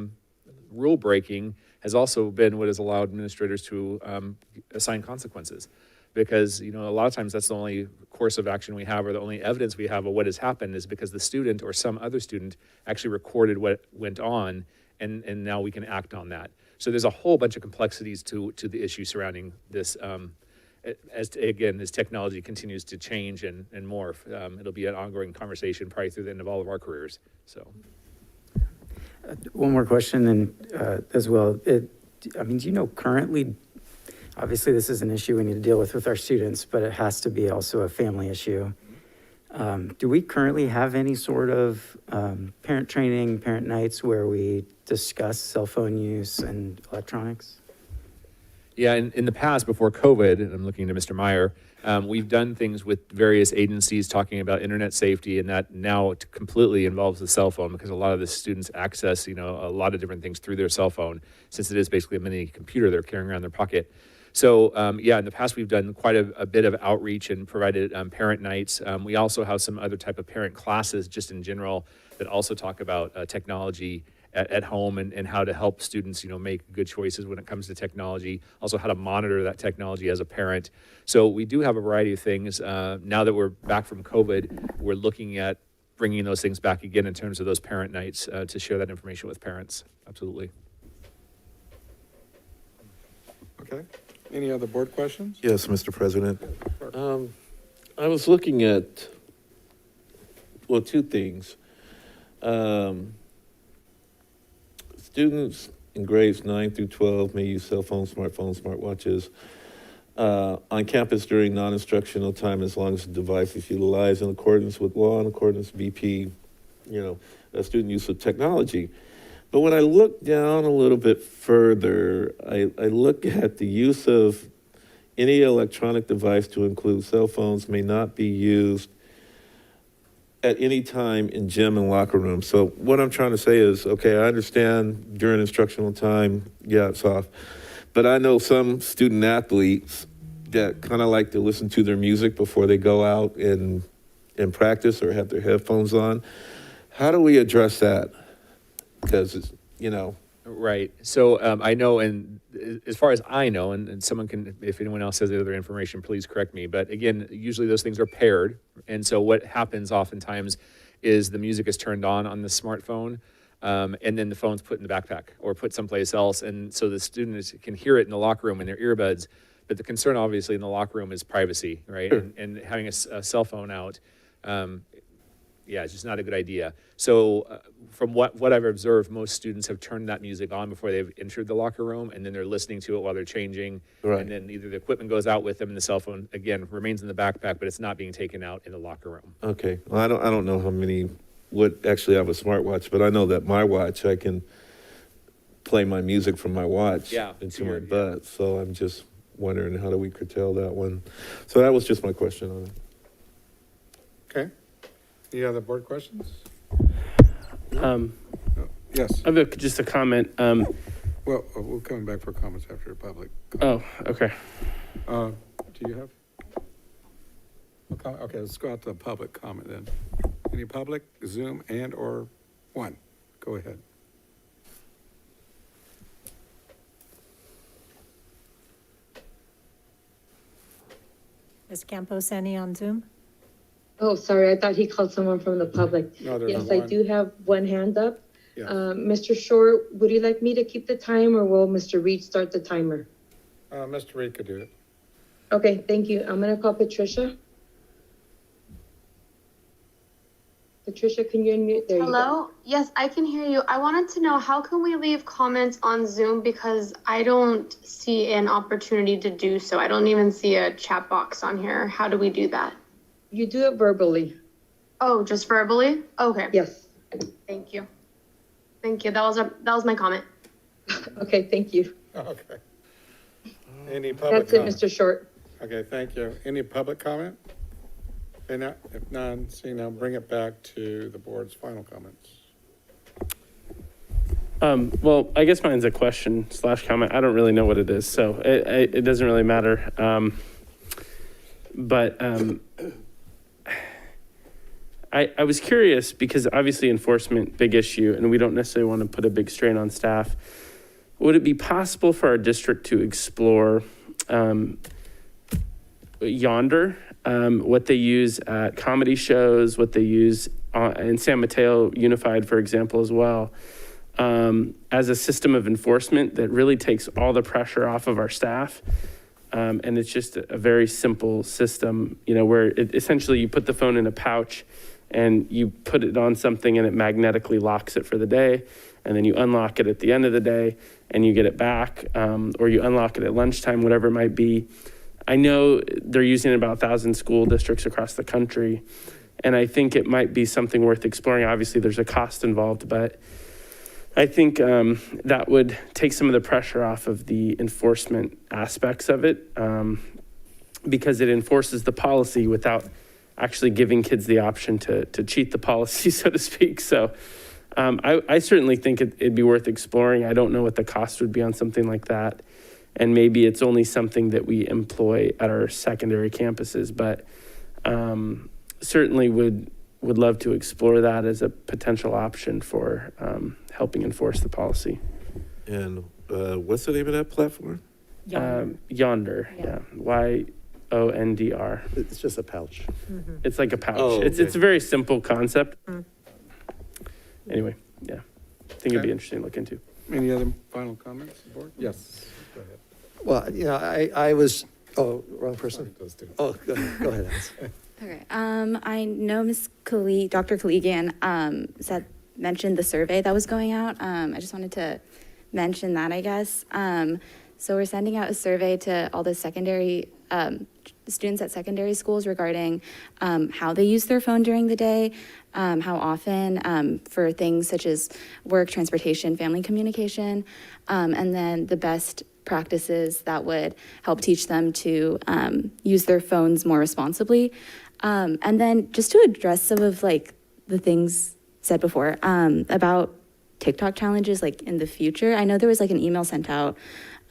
rule breaking has also been what has allowed administrators to assign consequences. Because, a lot of times that's the only course of action we have, or the only evidence we have of what has happened, is because the student or some other student actually recorded what went on, and now we can act on that. So there's a whole bunch of complexities to the issue surrounding this. As technology continues to change and morph, it'll be an ongoing conversation probably through the end of all of our careers. So, one more question, and as well, do you know currently? Obviously, this is an issue we need to deal with our students, but it has to be also a family issue. Do we currently have any sort of parent training, parent nights where we discuss cell phone use and electronics? Yeah, in the past, before COVID, and I'm looking to Mr. Meyer, we've done things with various agencies talking about internet safety, and that now completely involves the cell phone, because a lot of the students access, a lot of different things through their cell phone, since it is basically a mini computer they're carrying around in their pocket. So, in the past, we've done quite a bit of outreach and provided parent nights. We also have some other type of parent classes just in general that also talk about technology at home, and how to help students, make good choices when it comes to technology. Also, how to monitor that technology as a parent. So we do have a variety of things. Now that we're back from COVID, we're looking at bringing those things back again in terms of those parent nights to share that information with parents. Absolutely. Okay. Any other board questions? Yes, Mr. President. I was looking at, two things. Students in grades 9 through 12 may use cell phones, smartphones, smartwatches on campus during non-instructional time, as long as the device is utilized in accordance with law, in accordance with BP, student use of technology. But when I look down a little bit further, I look at the use of any electronic device, to include cell phones, may not be used at any time in gym and locker room. So what I'm trying to say is, okay, I understand during instructional time, yeah, it's off. But I know some student athletes that kind of like to listen to their music before they go out and practice, or have their headphones on. How do we address that? Because it's, Right. So I know, and as far as I know, and someone can, if anyone else has other information, please correct me. But again, usually those things are paired. And so what happens oftentimes is the music is turned on the smartphone, and then the phone's put in the backpack or put someplace else. And so the students can hear it in the locker room in their earbuds. But the concern, obviously, in the locker room is privacy, right? Sure. And having a cell phone out, it's just not a good idea. So from what I've observed, most students have turned that music on before they've entered the locker room, and then they're listening to it while they're changing. Right. And then either the equipment goes out with them, and the cell phone, again, remains in the backpack, but it's not being taken out in the locker room. Okay. Well, I don't know how many would actually have a smartwatch, but I know that my watch, I can play my music from my watch into my butt. So I'm just wondering, how do we curtail that one? So that was just my question on it. Okay. Any other board questions? Yes. I have just a comment. Well, we're coming back for comments after the public. Oh, okay. Do you have? Okay, let's go out to the public comment then. Any public, Zoom or one? Go ahead. Ms. Campos, any on Zoom? Oh, sorry, I thought he called someone from the public. No, there's Yes, no I one. do have one hand up. Yeah. Mr. Short, would you like me to keep the time, or will Mr. Reed start the timer? Mr. Reed could do it. Okay, thank you. I'm gonna call Patricia. Patricia, can you unmute? There you go. Hello? Yes, I can hear you. I wanted to know, how can we leave comments on Zoom, because I don't see an opportunity to do so. I don't even see a chat box on here. How do we do that? You do it verbally. Oh, just verbally? Okay. Yes. Thank you. Thank you. That was my comment. Okay, thank you. Okay. Any public That's it, comment? Mr. Short. Okay, thank you. Any public comment? Okay, now, if none, seeing none, bring it back to the board's final comments. Well, I guess mine's a question / comment. I don't really know what it is, so it doesn't really matter. But I was curious because obviously enforcement, big issue, and we don't necessarily want to put a big strain on staff. Would it be possible for our district to explore Yonder, what they use at comedy shows, what they use in San Mateo Unified, for example, as well, as a system of enforcement that really takes all the pressure off of our staff. And it's just a very simple system, where essentially you put the phone in a pouch and you put it on something and it magnetically locks it for the day. And then you unlock it at the end of the day and you get it back, or you unlock it at lunchtime, whatever it might be. I know they're using it about 1,000 school districts across the country. And I think it might be something worth exploring. Obviously there's a cost involved, but I think that would take some of the pressure off of the enforcement aspects of it, because it enforces the policy without actually giving kids the option to cheat the policy, so to speak. So I certainly think it'd be worth exploring. I don't know what the cost would be on something like that. And maybe it's only something that we employ at our secondary campuses, but certainly would love to explore that as a potential option for helping enforce the policy. And what's the name of that platform? Yonder, yeah. YONDR. It's just a pouch. Mm-hmm. It's like a pouch. Oh, It's a very simple concept. Anyway, yeah. I think it'd be interesting to look into. Any other final comments, board? Yes, go ahead. Well, I was, wrong person. Oh, go ahead, Alice. Okay. I know Dr. Collegian mentioned the survey that was going out. I just wanted to mention that, I guess. So we're sending out a survey to all the secondary students at secondary schools regarding how they use their phone during the day, how often, for things such as work, transportation, family communication, and then the best practices that would help teach them to use their phones more responsibly. And then just to address some of the things said before about TikTok challenges in the future. I know there was an email sent out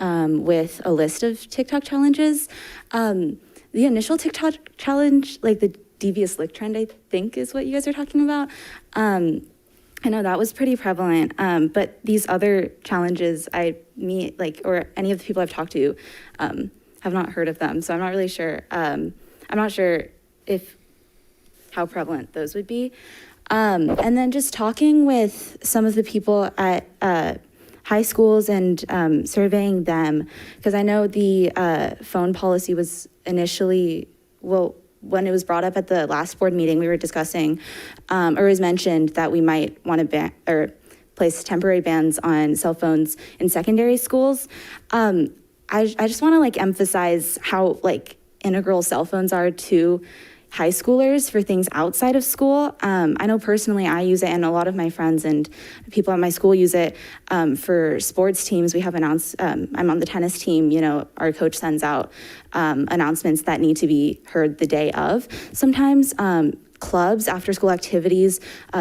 with a list of TikTok challenges. The initial TikTok challenge, the devious lick trend, I think is what you guys are talking about. I know that was pretty prevalent, but these other challenges or any of the people I've talked to have not heard of them. So I'm not really sure. I'm not sure how prevalent those would be. And then just talking with some of the people at high schools and surveying them, because I know the phone policy was initially, when it was brought up at the last board meeting, we were discussing, or it was mentioned that we might want to ban or place temporary bans on cell phones in secondary schools. I just want to emphasize how integral cell phones are to high schoolers for things outside of school. I know personally I use it, and a lot of my friends and people at my school use it for sports teams. We have I'm on the tennis team, our coach sends out announcements that need to be heard the day of. Sometimes clubs, after school activities,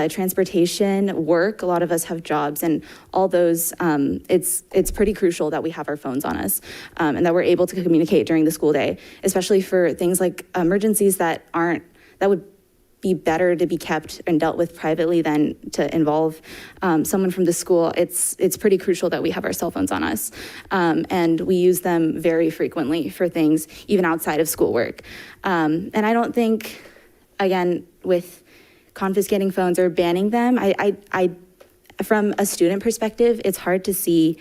transportation, work, a lot of us have jobs, and all those, it's pretty crucial that we have our phones on us and that we're able to communicate during the school day, especially for things like emergencies that would be better to be kept and dealt with privately than to involve someone from the school. It's pretty crucial that we have our cell phones on us, and we use them very frequently for things even outside of schoolwork. And I don't think, again, with confiscating phones or banning them, I from a student perspective, it's hard to see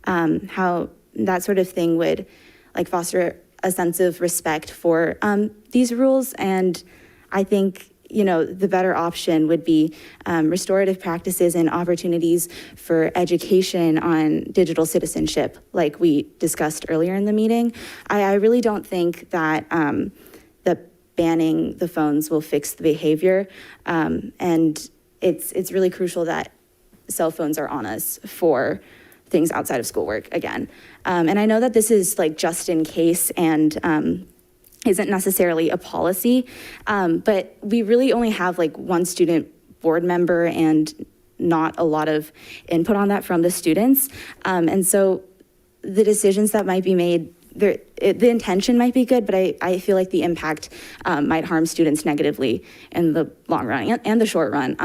how that sort of thing would foster a sense of respect for these rules. And I think the better option would be restorative practices and opportunities for education on digital citizenship, like we discussed earlier in the meeting. I really don't think that that banning the phones will fix the behavior, and it's really crucial that cell phones are on us for things outside of schoolwork again. And I know that this is like just in case and isn't necessarily a policy, but we really only have like one student board member and not a lot of input on that from the students. And so the decisions that might be made, the intention might be good, but I feel like the impact might harm students negatively in the long run and the short run.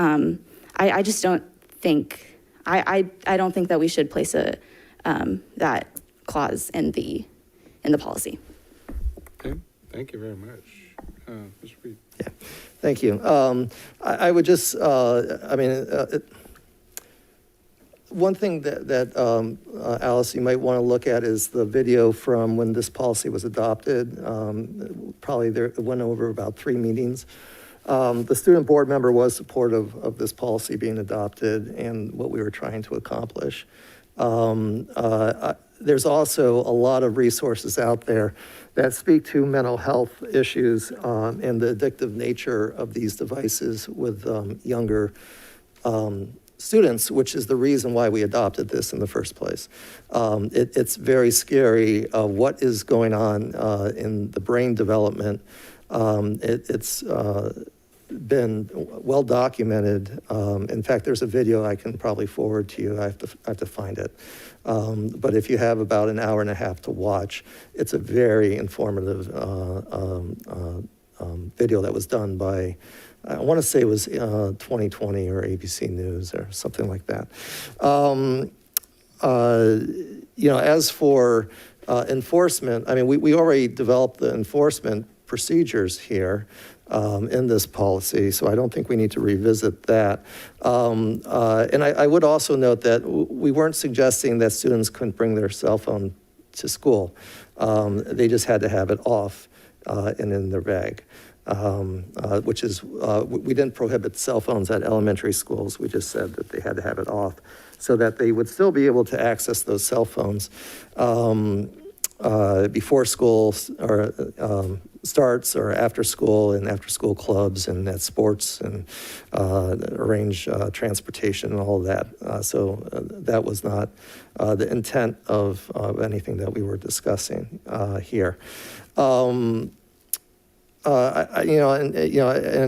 I just don't think, I don't think that we should place that clause in the policy. Okay, thank you very much. Mr. Reed. Yeah, thank you. I would just, one thing that Alice, you might want to look at is the video from when this policy was adopted. Probably it went over about 3 meetings. The student board member was supportive of this policy being adopted and what we were trying to accomplish. There's also a lot of resources out there that speak to mental health issues and the addictive nature of these devices with younger students, which is the reason why we adopted this in the first place. It's very scary what is going on in the brain development. It's been well documented. In fact, there's a video I can probably forward to you. I have to find it. But if you have about an hour and a half to watch, it's a very informative video that was done by, I want to say it was 2020 or ABC News or something like that. As for enforcement, I mean, we already developed the enforcement procedures here in this policy, so I don't think we need to revisit that. And I would also note that we weren't suggesting that students couldn't bring their cell phone to school. They just had to have it off and in their bag, which is, we didn't prohibit cell phones at elementary schools. We just said that they had to have it off so that they would still be able to access those cell phones before school or starts or after school and after school clubs and at sports and arrange transportation and all of that. So that was not the intent of anything that we were discussing here. And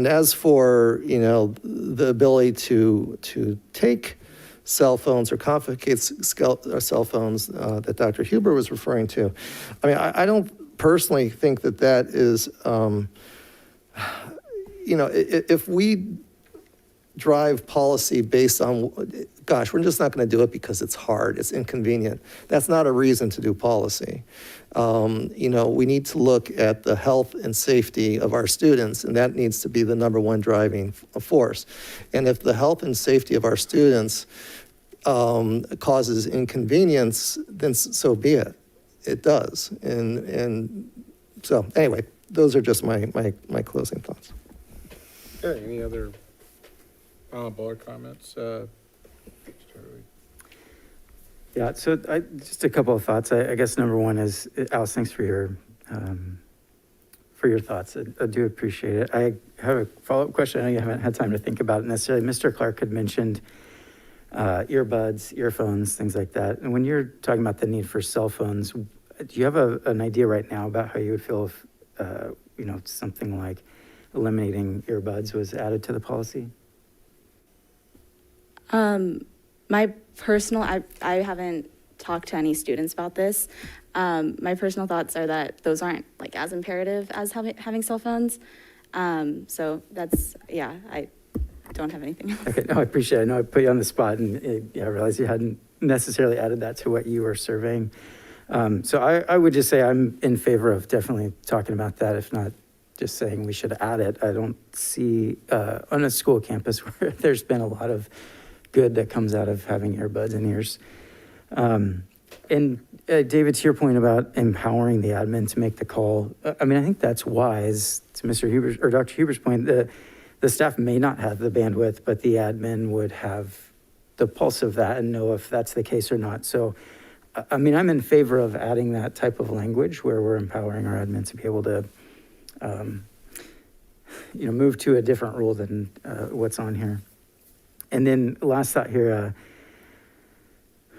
as for, the ability to take cell phones or confiscate cell phones that Dr. Huber was referring to, I mean, I don't personally think that is, if we drive policy based on, gosh, we're just not going to do it because it's hard, it's inconvenient. That's not a reason to do policy. We need to look at the health and safety of our students, and that needs to be the #1 driving force. And if the health and safety of our students causes inconvenience, then so be it. It does. And so anyway, those are just my closing thoughts. Okay, any other final bullet comments? Yeah, so just a couple of thoughts. I guess #1 is, Alice, thanks for your thoughts. I do appreciate it. I have a follow-up question. I know you haven't had time to think about it necessarily. Mr. Clark had mentioned earbuds, earphones, things like that. And when you're talking about the need for cell phones, do you have an idea right now about how you would feel if, something like eliminating earbuds was added to the policy? My personal, I haven't talked to any students about this. My personal thoughts are that those aren't like as imperative as having cell phones. So that's, I don't have anything else. Okay, no, I appreciate it. I know I put you on the spot and I realized you hadn't necessarily added that to what you were surveying. So I would just say I'm in favor of definitely talking about that, if not just saying we should add it. I don't see on a school campus where there's been a lot of good that comes out of having earbuds in ears. And David, to your point about empowering the admin to make the call, I mean, I think that's wise. To Mr. Huber's or Dr. Huber's point, the the staff may not have the bandwidth, but the admin would have the pulse of that and know if that's the case or not. So, I mean, I'm in favor of adding that type of language where we're empowering our admin to be able to, move to a different rule than what's on here. And then last thought here,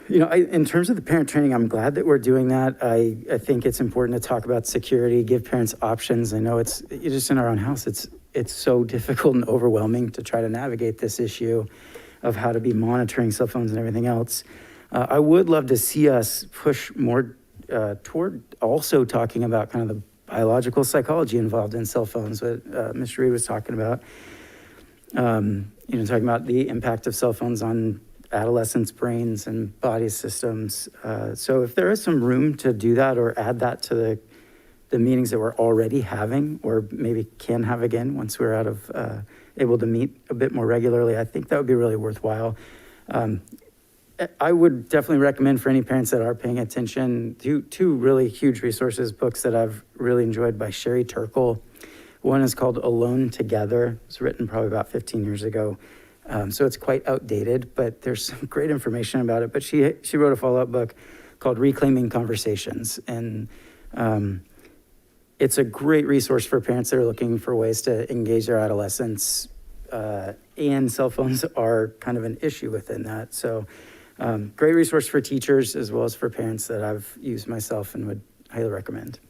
in terms of the parent training, I'm glad that we're doing that. I think it's important to talk about security, give parents options. I know it's just in our own house. It's so difficult and overwhelming to try to navigate this issue of how to be monitoring cell phones and everything else. I would love to see us push more toward also talking about kind of the biological psychology involved in cell phones, what Mr. Reed was talking about. Talking about the impact of cell phones on adolescents' brains and body systems. So if there is some room to do that or add that to the meetings that we're already having, or maybe can have again once we're out of able to meet a bit more regularly, I think that would be really worthwhile. I would definitely recommend for any parents that are paying attention two really huge resources, books that I've really enjoyed by Sherry Turkle. One is called Alone Together. It was written probably about 15 years ago. So it's quite outdated, but there's some great information about it. But she wrote a follow-up book called Reclaiming Conversations. And it's a great resource for parents that are looking for ways to engage their adolescents. And cell phones are kind of an issue within that. So great resource for teachers as well as for parents that I've used myself and would highly recommend.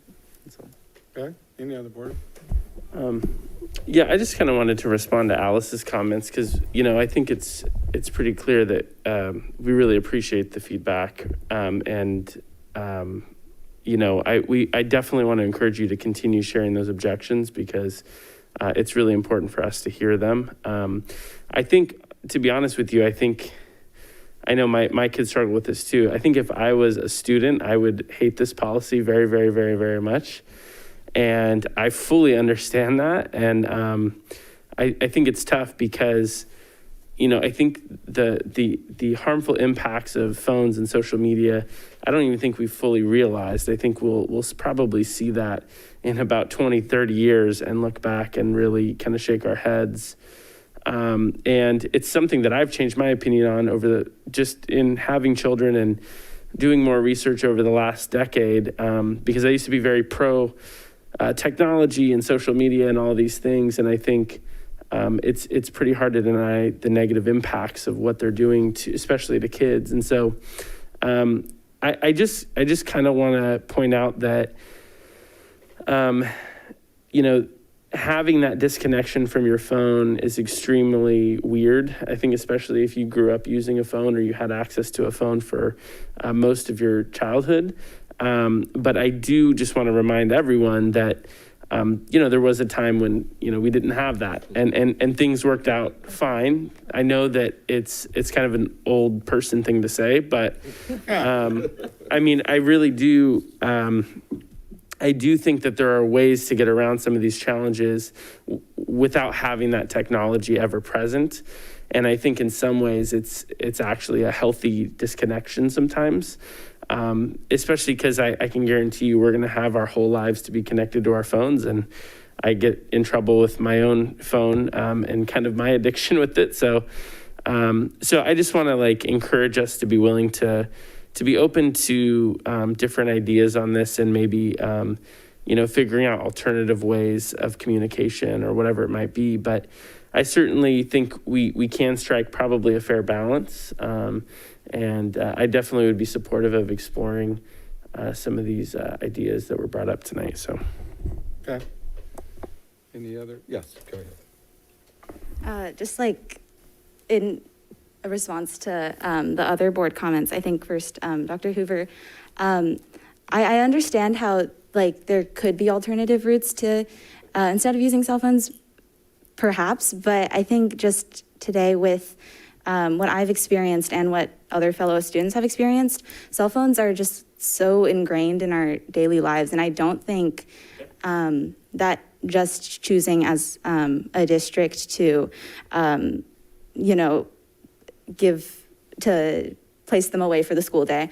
Okay, any other board? Yeah, I just kind of wanted to respond to Alice's comments because, I think it's pretty clear that we really appreciate the feedback. I definitely want to encourage you to continue sharing those objections because it's really important for us to hear them. I think, to be honest with you, I know my kids struggle with this too. I think if I was a student, I would hate this policy very, very, very, very much. And I fully understand that. And I think it's tough because, I think the harmful impacts of phones and social media, I don't even think we've fully realized. I think we'll probably see that in about 20, 30 years and look back and really kind of shake our heads. And it's something that I've changed my opinion on just in having children and doing more research over the last decade, because I used to be very pro technology and social media and all these things. And I think it's pretty hard to deny the negative impacts of what they're doing especially to kids. And so I just kind of want to point out that, having that disconnection from your phone is extremely weird. I think especially if you grew up using a phone or you had access to a phone for most of your childhood. But I do just want to remind everyone that, there was a time when, we didn't have that and things worked out fine. I know that it's kind of an old person thing to say, but I really do. I do think that there are ways to get around some of these challenges without having that technology ever present. And I think in some ways it's actually a healthy disconnection sometimes, especially because I can guarantee you we're going to have our whole lives to be connected to our phones. And I get in trouble with my own phone and kind of my addiction with it. So I just want to encourage us to be willing to be open to different ideas on this and maybe, figuring out alternative ways of communication or whatever it might be. But I certainly think we can strike probably a fair balance. And I definitely would be supportive of exploring some of these ideas that were brought up tonight. So, okay. Any other? Yes, go ahead. Just in a response to the other board comments, I think first, Dr. Hoover, I understand how there could be alternative routes to, instead of using cell phones, perhaps, but I think just today with what I've experienced and what other fellow students have experienced, cell phones are just so ingrained in our daily lives. And I don't think that just choosing as a district to, place them away for the school day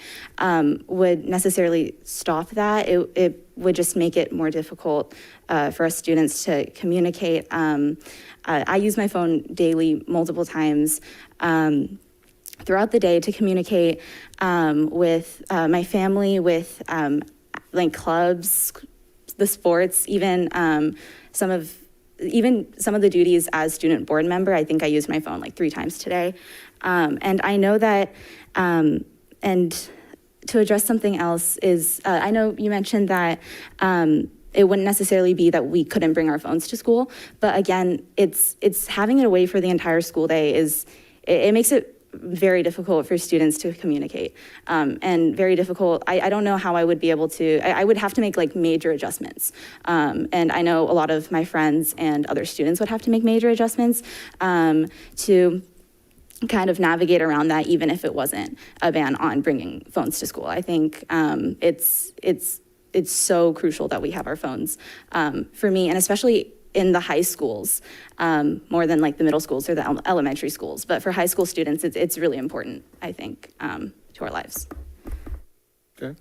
would necessarily stop that. It would just make it more difficult for us students to communicate. I use my phone daily, multiple times throughout the day to communicate with my family, with like clubs, the sports, even some of the duties as student board member. I think I used my phone like 3 times today. And I know that, and to address something else is, I know you mentioned that it wouldn't necessarily be that we couldn't bring our phones to school, but again, it's having it away for the entire school day it makes it very difficult for students to communicate, and very difficult. I don't know how I would be able to, I would have to make like major adjustments. And I know a lot of my friends and other students would have to make major adjustments to kind of navigate around that, even if it wasn't a ban on bringing phones to school. I think it's so crucial that we have our phones for me, and especially in the high schools, more than like the middle schools or the elementary schools. But for high school students, it's really important, I think, to our lives. Okay.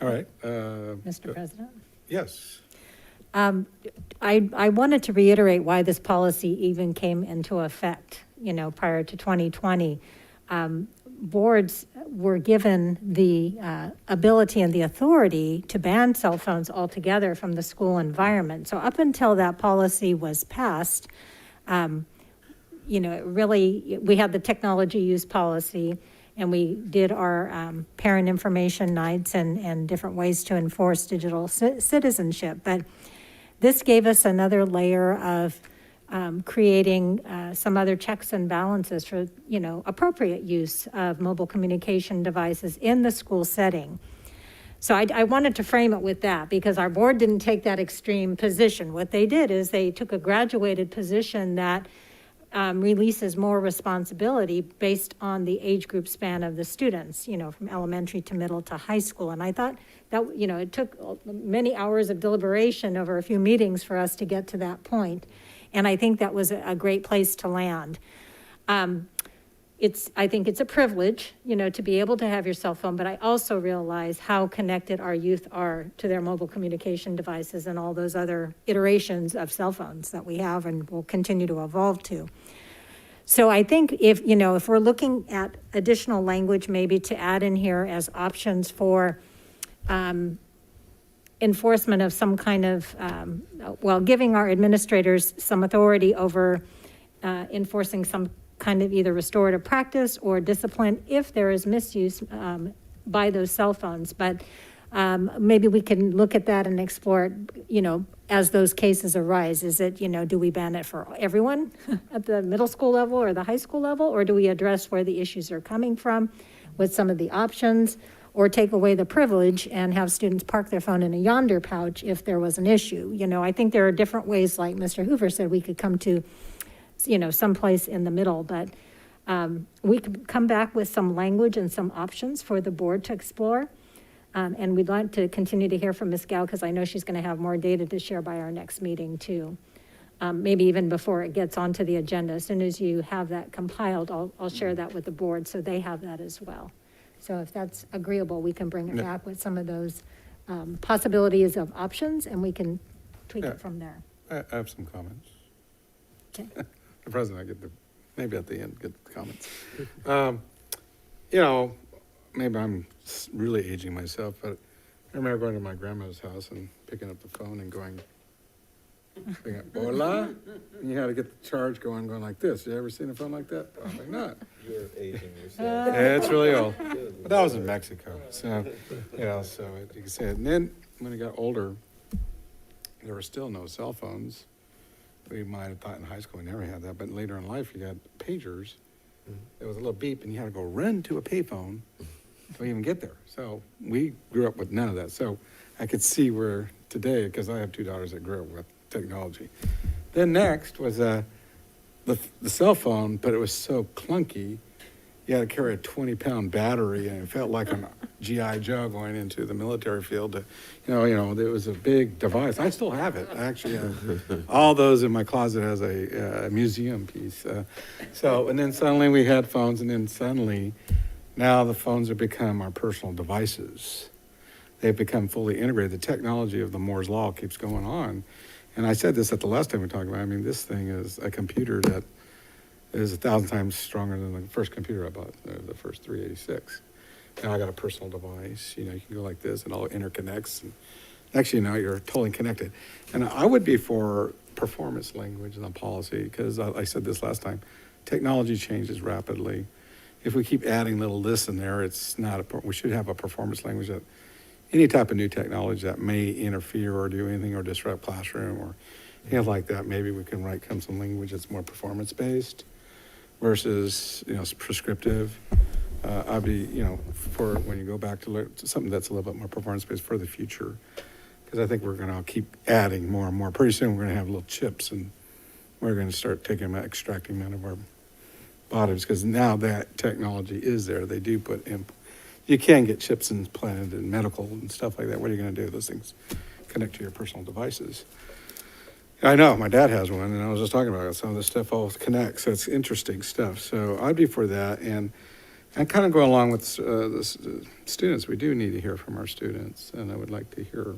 All right. Mr. President? Yes. I wanted to reiterate why this policy even came into effect, prior to 2020. Boards were given the ability and the authority to ban cell phones altogether from the school environment. So up until that policy was passed, we had the technology use policy, and we did our parent information nights and different ways to enforce digital citizenship. But this gave us another layer of creating some other checks and balances for, appropriate use of mobile communication devices in the school setting. So I wanted to frame it with that, because our board didn't take that extreme position. What they did is they took a graduated position that releases more responsibility based on the age group span of the students, from elementary to middle to high school. And I thought that, it took many hours of deliberation over a few meetings for us to get to that point. And I think that was a great place to land. I think it's a privilege, to be able to have your cell phone, but I also realize how connected our youth are to their mobile communication devices and all those other iterations of cell phones that we have and will continue to evolve to. So I think if we're looking at additional language maybe to add in here as options for enforcement of some kind of, giving our administrators some authority over enforcing some kind of either restorative practice or discipline if there is misuse by those cell phones. But maybe we can look at that and explore it, as those cases arise. Is it, do we ban it for everyone at the middle school level or the high school level? Or do we address where the issues are coming from with some of the options? Or take away the privilege and have students park their phone in a yonder pouch if there was an issue. I think there are different ways, like Mr. Hoover said, we could come to, someplace in the middle, but we could come back with some language and some options for the board to explore. And we'd like to continue to hear from Ms. Gow, because I know she's going to have more data to share by our next meeting too. Maybe even before it gets onto the agenda. As soon as you have that compiled, I'll share that with the board so they have that as well. So if that's agreeable, we can bring it back with some of those possibilities of options, and we can tweak it from there. I have some comments. Okay. The president, maybe at the end, get the comments. Maybe I'm really aging myself, but I remember going to my grandma's house and picking up the phone and going, hola, and you had to get the charge going like this. You ever seen a phone like that? Probably not. You're aging yourself. Yeah, it's really old. But that was in Mexico. So, so you can say it. And then when I got older, there were still no cell phones. We might have thought in high school we never had that, but later in life you had pagers. There was a little beep and you had to go run to a payphone to even get there. So we grew up with none of that. So I could see where today, because I have 2 daughters that grew up with technology. Then next was the cell phone, but it was so clunky. You had to carry a 20-pound battery, and it felt like a GI Joe going into the military field. It was a big device. I still have it. I actually have all those in my closet as a museum piece. And then suddenly we had phones, and then suddenly now the phones have become our personal devices. they've become fully integrated. The technology of the Moore's Law keeps going on. And I said this at the last time we talked about it. I mean, this thing is a computer that is 1,000 times stronger than the first computer I bought, the first 386. Now I got a personal device, you can go like this and all interconnects. And next you know, you're totally connected. And I would be for performance language in the policy, because I said this last time, technology changes rapidly. If we keep adding little lists in there, it's not, we should have a performance language that any type of new technology that may interfere or do anything or disrupt classroom or things like that, maybe we can write some language that's more performance-based versus, prescriptive. I'd be, for when you go back to something that's a little bit more performance-based for the future, because I think we're going to keep adding more and more. Pretty soon we're going to have little chips, and we're going to start extracting them out of our bodies, because now that technology is there. They do put in, you can get chips implanted in medical and stuff like that. What are you going to do? Those things connect to your personal devices. I know, my dad has one, and I was just talking about it. Some of this stuff all connects, so it's interesting stuff. So I'd be for that, and kind of go along with the students. We do need to hear from our students, and I would like to hear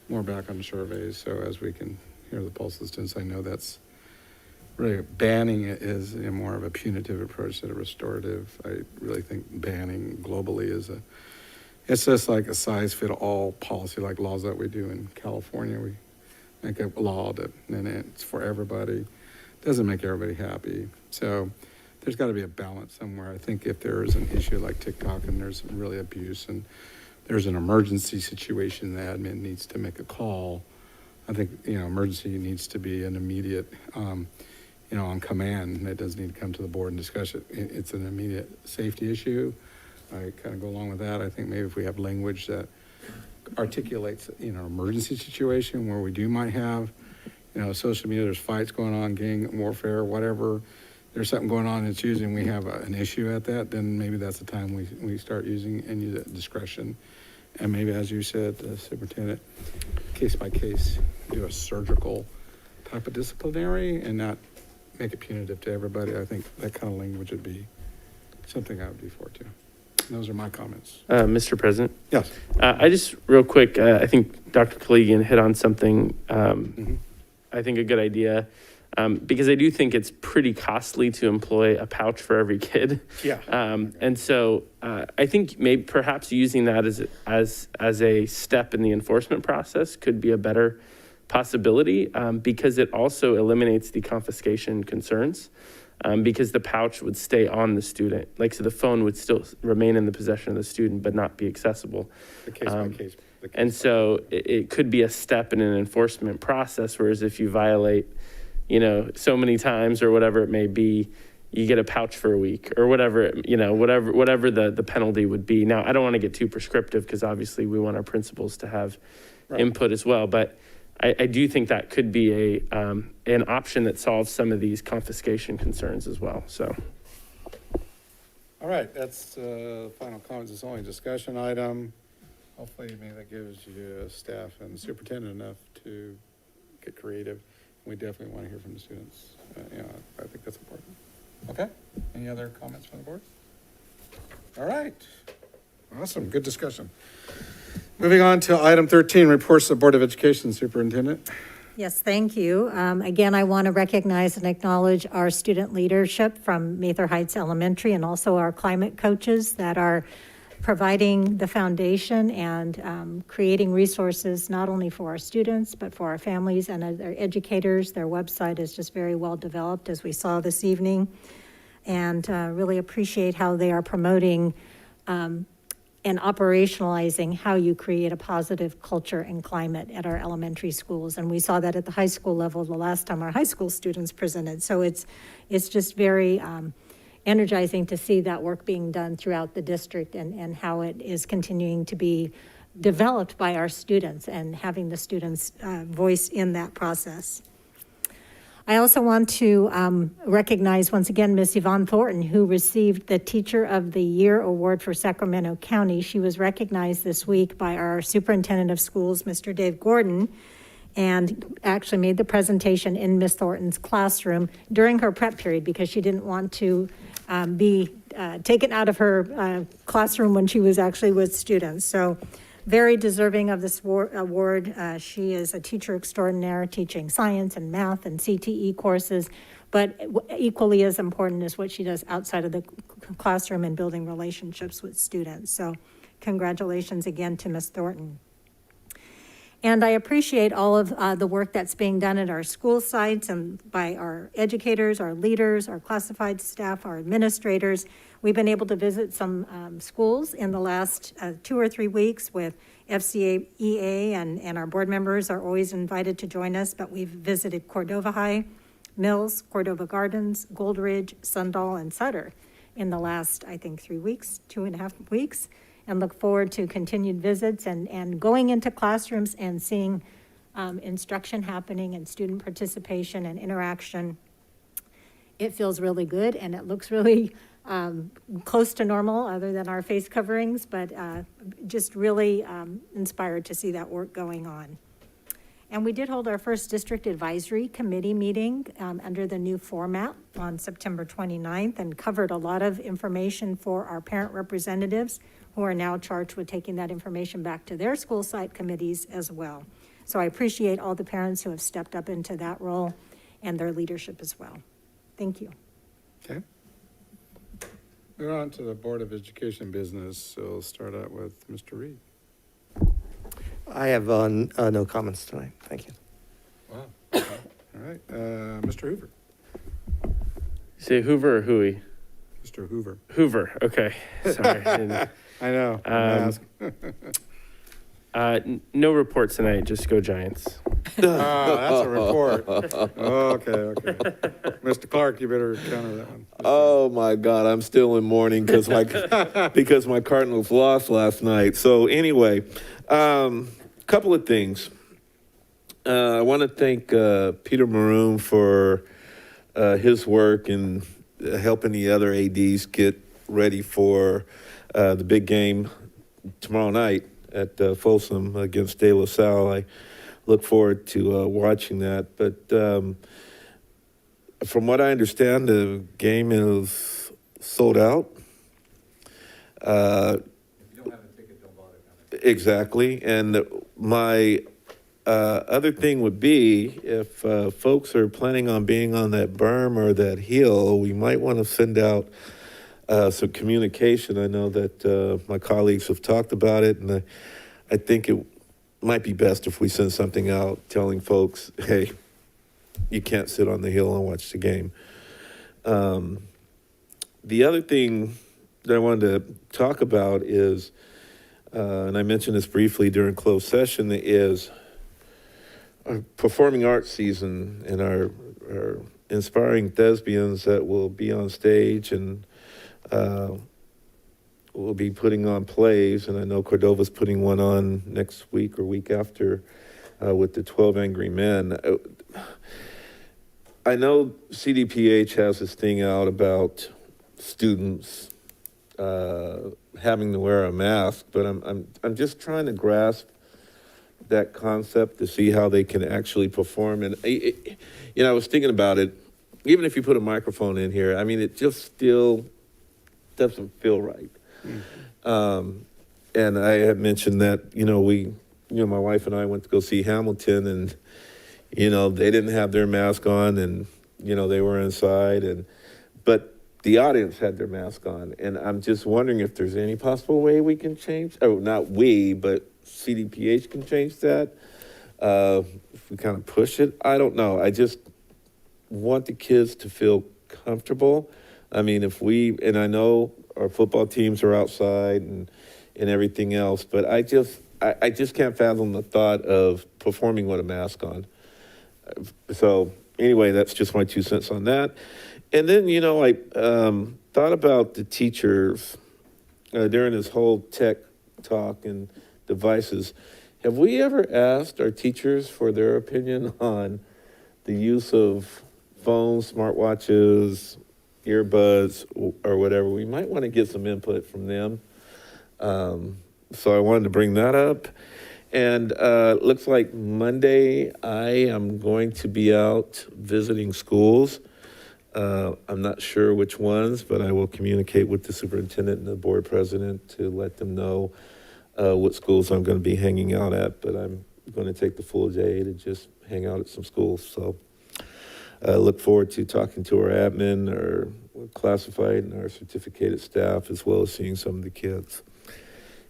more back on the surveys, so as we can hear the pulse of the students. I know that's really, banning it is more of a punitive approach than a restorative. I really think banning globally it's just like a size-fit-all policy, like laws that we do in California. We make a law and it's for everybody. Doesn't make everybody happy. So there's got to be a balance somewhere. I think if there is an issue like TikTok and there's really abuse and there's an emergency situation, the admin needs to make a call. I think, emergency needs to be an immediate, on command. It doesn't need to come to the board and discuss it. It's an immediate safety issue. I kind of go along with that. I think maybe if we have language that articulates, emergency situation where we might have, social media, there's fights going on, gang warfare, whatever. There's something going on that's using, we have an issue at that, then maybe that's the time we start using and use that discretion. And maybe, as you said, Superintendent, case by case, do a surgical type of disciplinary and not make it punitive to everybody. I think that kind of language would be something I would be for too. And those are my comments. Mr. President? Yes. I just, real quick, I think Dr. Collegian hit on something, I think a good idea. Because I do think it's pretty costly to employ a pouch for every kid. Yeah. And so I think maybe perhaps using that as a step in the enforcement process could be a better possibility, because it also eliminates the confiscation concerns, because the pouch would stay on the student. So the phone would still remain in the possession of the student but not be accessible. The case by case. And so it could be a step in an enforcement process, whereas if you violate so many times or whatever it may be, you get a pouch for a week or whatever, whatever the penalty would be. Now, I don't want to get too prescriptive because obviously we want our principals to have input as well. But I do think that could be an option that solves some of these confiscation concerns as well. So. All right, that's final comments. It's only a discussion item. Hopefully, maybe that gives you staff and the superintendent enough to get creative. We definitely want to hear from the students. I think that's important. Okay. Any other comments from the board? All right. Awesome. Good discussion. Moving on to item 13, reports to the Board of Education. Superintendent. Yes, thank you. Again, I want to recognize and acknowledge our student leadership from Mather Heights Elementary and also our climate coaches that are providing the foundation and creating resources not only for our students, but for our families and their educators. Their website is just very well developed, as we saw this evening, and really appreciate how they are promoting and operationalizing how you create a positive culture and climate at our elementary schools. And we saw that at the high school level the last time our high school students presented. So it's just very energizing to see that work being done throughout the district and how it is continuing to be developed by our students and having the students' voice in that process. I also want to recognize once again Miss Yvonne Thornton, who received the Teacher of the Year Award for Sacramento County. She was recognized this week by our Superintendent of Schools, Mr. Dave Gordon, and actually made the presentation in Miss Thornton's classroom during her prep period because she didn't want to be taken out of her classroom when she was actually with students. So very deserving of this award. She is a teacher extraordinaire, teaching science and math and CTE courses, but equally as important is what she does outside of the classroom and building relationships with students. So congratulations again to Ms. Thornton. And I appreciate all of the work that's being done at our school sites and by our educators, our leaders, our classified staff, our administrators. We've been able to visit some schools in the last 2 or 3 weeks with FCUSD, and our board members are always invited to join us, but we've visited Cordova High, Mills, Cordova Gardens, Goldridge, Sundall, and Sutter in the last, I think, 3 weeks, 2.5 weeks. And look forward to continued visits and going into classrooms and seeing instruction happening and student participation and interaction. It feels really good, and it looks really close to normal other than our face coverings, but just really inspired to see that work going on. And we did hold our first district advisory committee meeting under the new format on September 29th and covered a lot of information for our parent representatives who are now charged with taking that information back to their school site committees as well. So I appreciate all the parents who have stepped up into that role and their leadership as well. Thank you. Okay. We're on to the Board of Education business. So we'll start out with Mr. Reed. I have no comments tonight. Thank you. Wow. All right. Mr. Hoover. You say Hoover or Huey? Mr. Hoover. Hoover, okay. Sorry. I know. No report tonight, just go Giants. Oh, that's a report. Okay. Mr. Clark, you better counter that one. Oh my God, I'm still in mourning because my Cardinals lost last night. So anyway, couple of things. I want to thank Peter Maroon for his work in helping the other ADs get ready for the big game tomorrow night at Folsom against De La Salle. I look forward to watching that. But from what I understand, the game is sold out. If you don't have a ticket, don't bother coming. Exactly. And my other thing would be if folks are planning on being on that berm or that hill, we might want to send out some communication. I know that my colleagues have talked about it, and I think it might be best if we send something out telling folks, hey, you can't sit on the hill and watch the game. The other thing that I wanted to talk about is, and I mentioned this briefly during closed session, is our performing arts season and our inspiring thespians that will be on stage and we'll be putting on plays, and I know Cordova's putting one on next week or week after with the 12 Angry Men. I know CDPH has this thing out about students having to wear a mask, but I'm just trying to grasp that concept to see how they can actually perform. And I was thinking about it. Even if you put a microphone in here, I mean, it just still doesn't feel right. And I had mentioned that, my wife and I went to go see Hamilton, and, they didn't have their mask on, and, they were inside, but the audience had their mask on. And I'm just wondering if there's any possible way we can change, not we, but CDPH can change that. If we kind of push it, I don't know. I just want the kids to feel comfortable. I mean, and I know our football teams are outside and everything else, but I just can't fathom the thought of performing with a mask on. So anyway, that's just my 2 cents on that. And then, I thought about the teachers during this whole tech talk and devices. Have we ever asked our teachers for their opinion on the use of phones, smartwatches, earbuds, or whatever? We might want to get some input from them. So I wanted to bring that up. And looks like Monday I am going to be out visiting schools. I'm not sure which ones, but I will communicate with the superintendent and the board president to let them know what schools I'm going to be hanging out at, but I'm going to take the full day to just hang out at some schools. So I look forward to talking to our admin, our classified, and our certificated staff, as well as seeing some of the kids.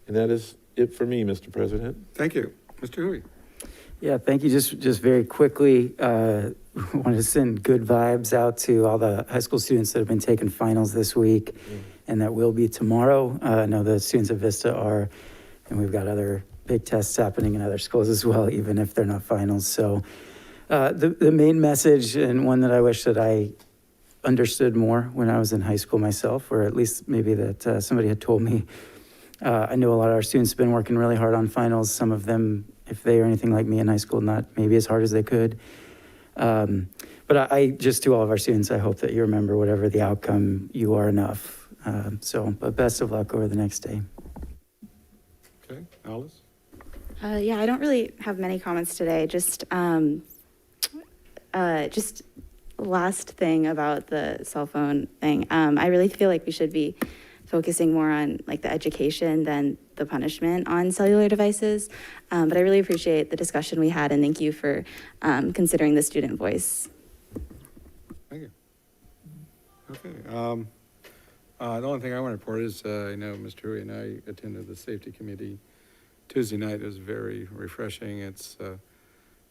And that is it for me, Mr. President. Thank you. Mr. Huey. Yeah, thank you. Just very quickly, want to send good vibes out to all the high school students that have been taking finals this week and that will be tomorrow. I know the students at Vista are, and we've got other big tests happening in other schools as well, even if they're not finals. So the main message, and one that I wish that I understood more when I was in high school myself, or at least maybe that somebody had told me. I know a lot of our students have been working really hard on finals. Some of them, if they are anything like me in high school, not maybe as hard as they could. But I just, to all of our students, I hope that you remember whatever the outcome, you are enough. But best of luck over the next day. Okay, Alice? Yeah, I don't really have many comments today. Just last thing about the cell phone thing. I really feel like we should be focusing more on like the education than the punishment on cellular devices. But I really appreciate the discussion we had, and thank you for considering the student voice. Thank you. Okay. The only thing I want to report is I know Mr. Huey and I attended the safety committee Tuesday night. It was very refreshing. It's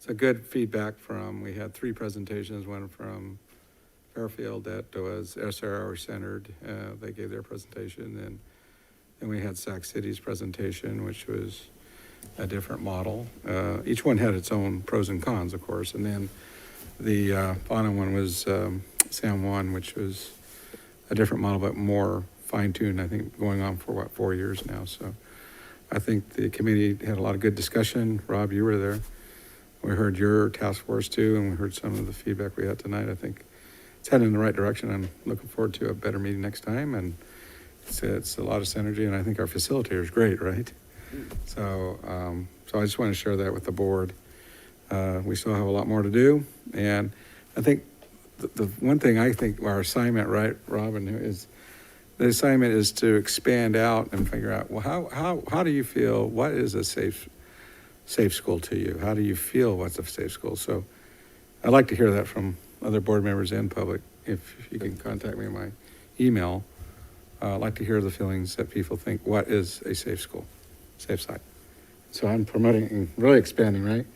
a good feedback from, we had 3 presentations, one from Fairfield that was SRR centered. They gave their presentation, and then we had Sac City's presentation, which was a different model. Each one had its own pros and cons, of course, and then the final one was San Juan, which was a different model, but more fine-tuned, I think, going on for, 4 years now. So I think the committee had a lot of good discussion. Rob, you were there. We heard your task force too, and we heard some of the feedback we had tonight. I think it's heading in the right direction. I'm looking forward to a better meeting next time, and it's a lot of synergy, and I think our facilitator is great, right? So I just want to share that with the board. We still have a lot more to do, and I think the one thing I think our assignment, right, Robin, is the assignment is to expand out and figure out, well, how do you feel? What is a safe school to you? How do you feel what's a safe school? So I'd like to hear that from other board members and public. If you can contact me on my email, I'd like to hear the feelings that people think, what is a safe school, safe site? So I'm promoting and really expanding, right?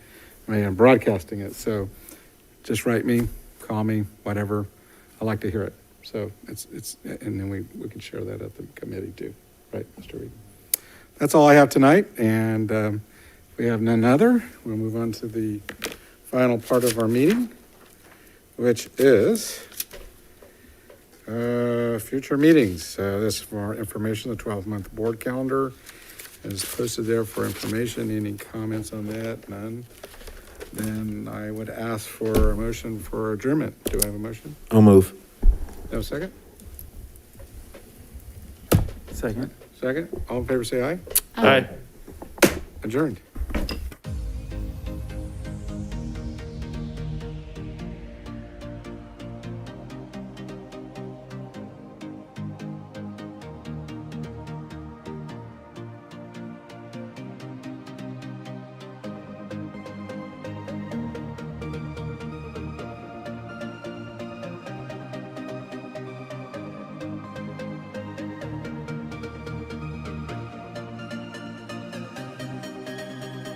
I'm broadcasting it. So just write me, call me, whatever. I like to hear it. So it's and then we can share that at the committee too, right, Mr. Reed? That's all I have tonight, and if we have none other, we'll move on to the final part of our meeting, which is future meetings. This is for our information. The 12-month board calendar is posted there for information. Any comments on that? None. Then I would ask for a motion for adjournment. Do I have a motion? I'll move. No second? Second. Second. All in favor, say aye. Aye. Adjourned.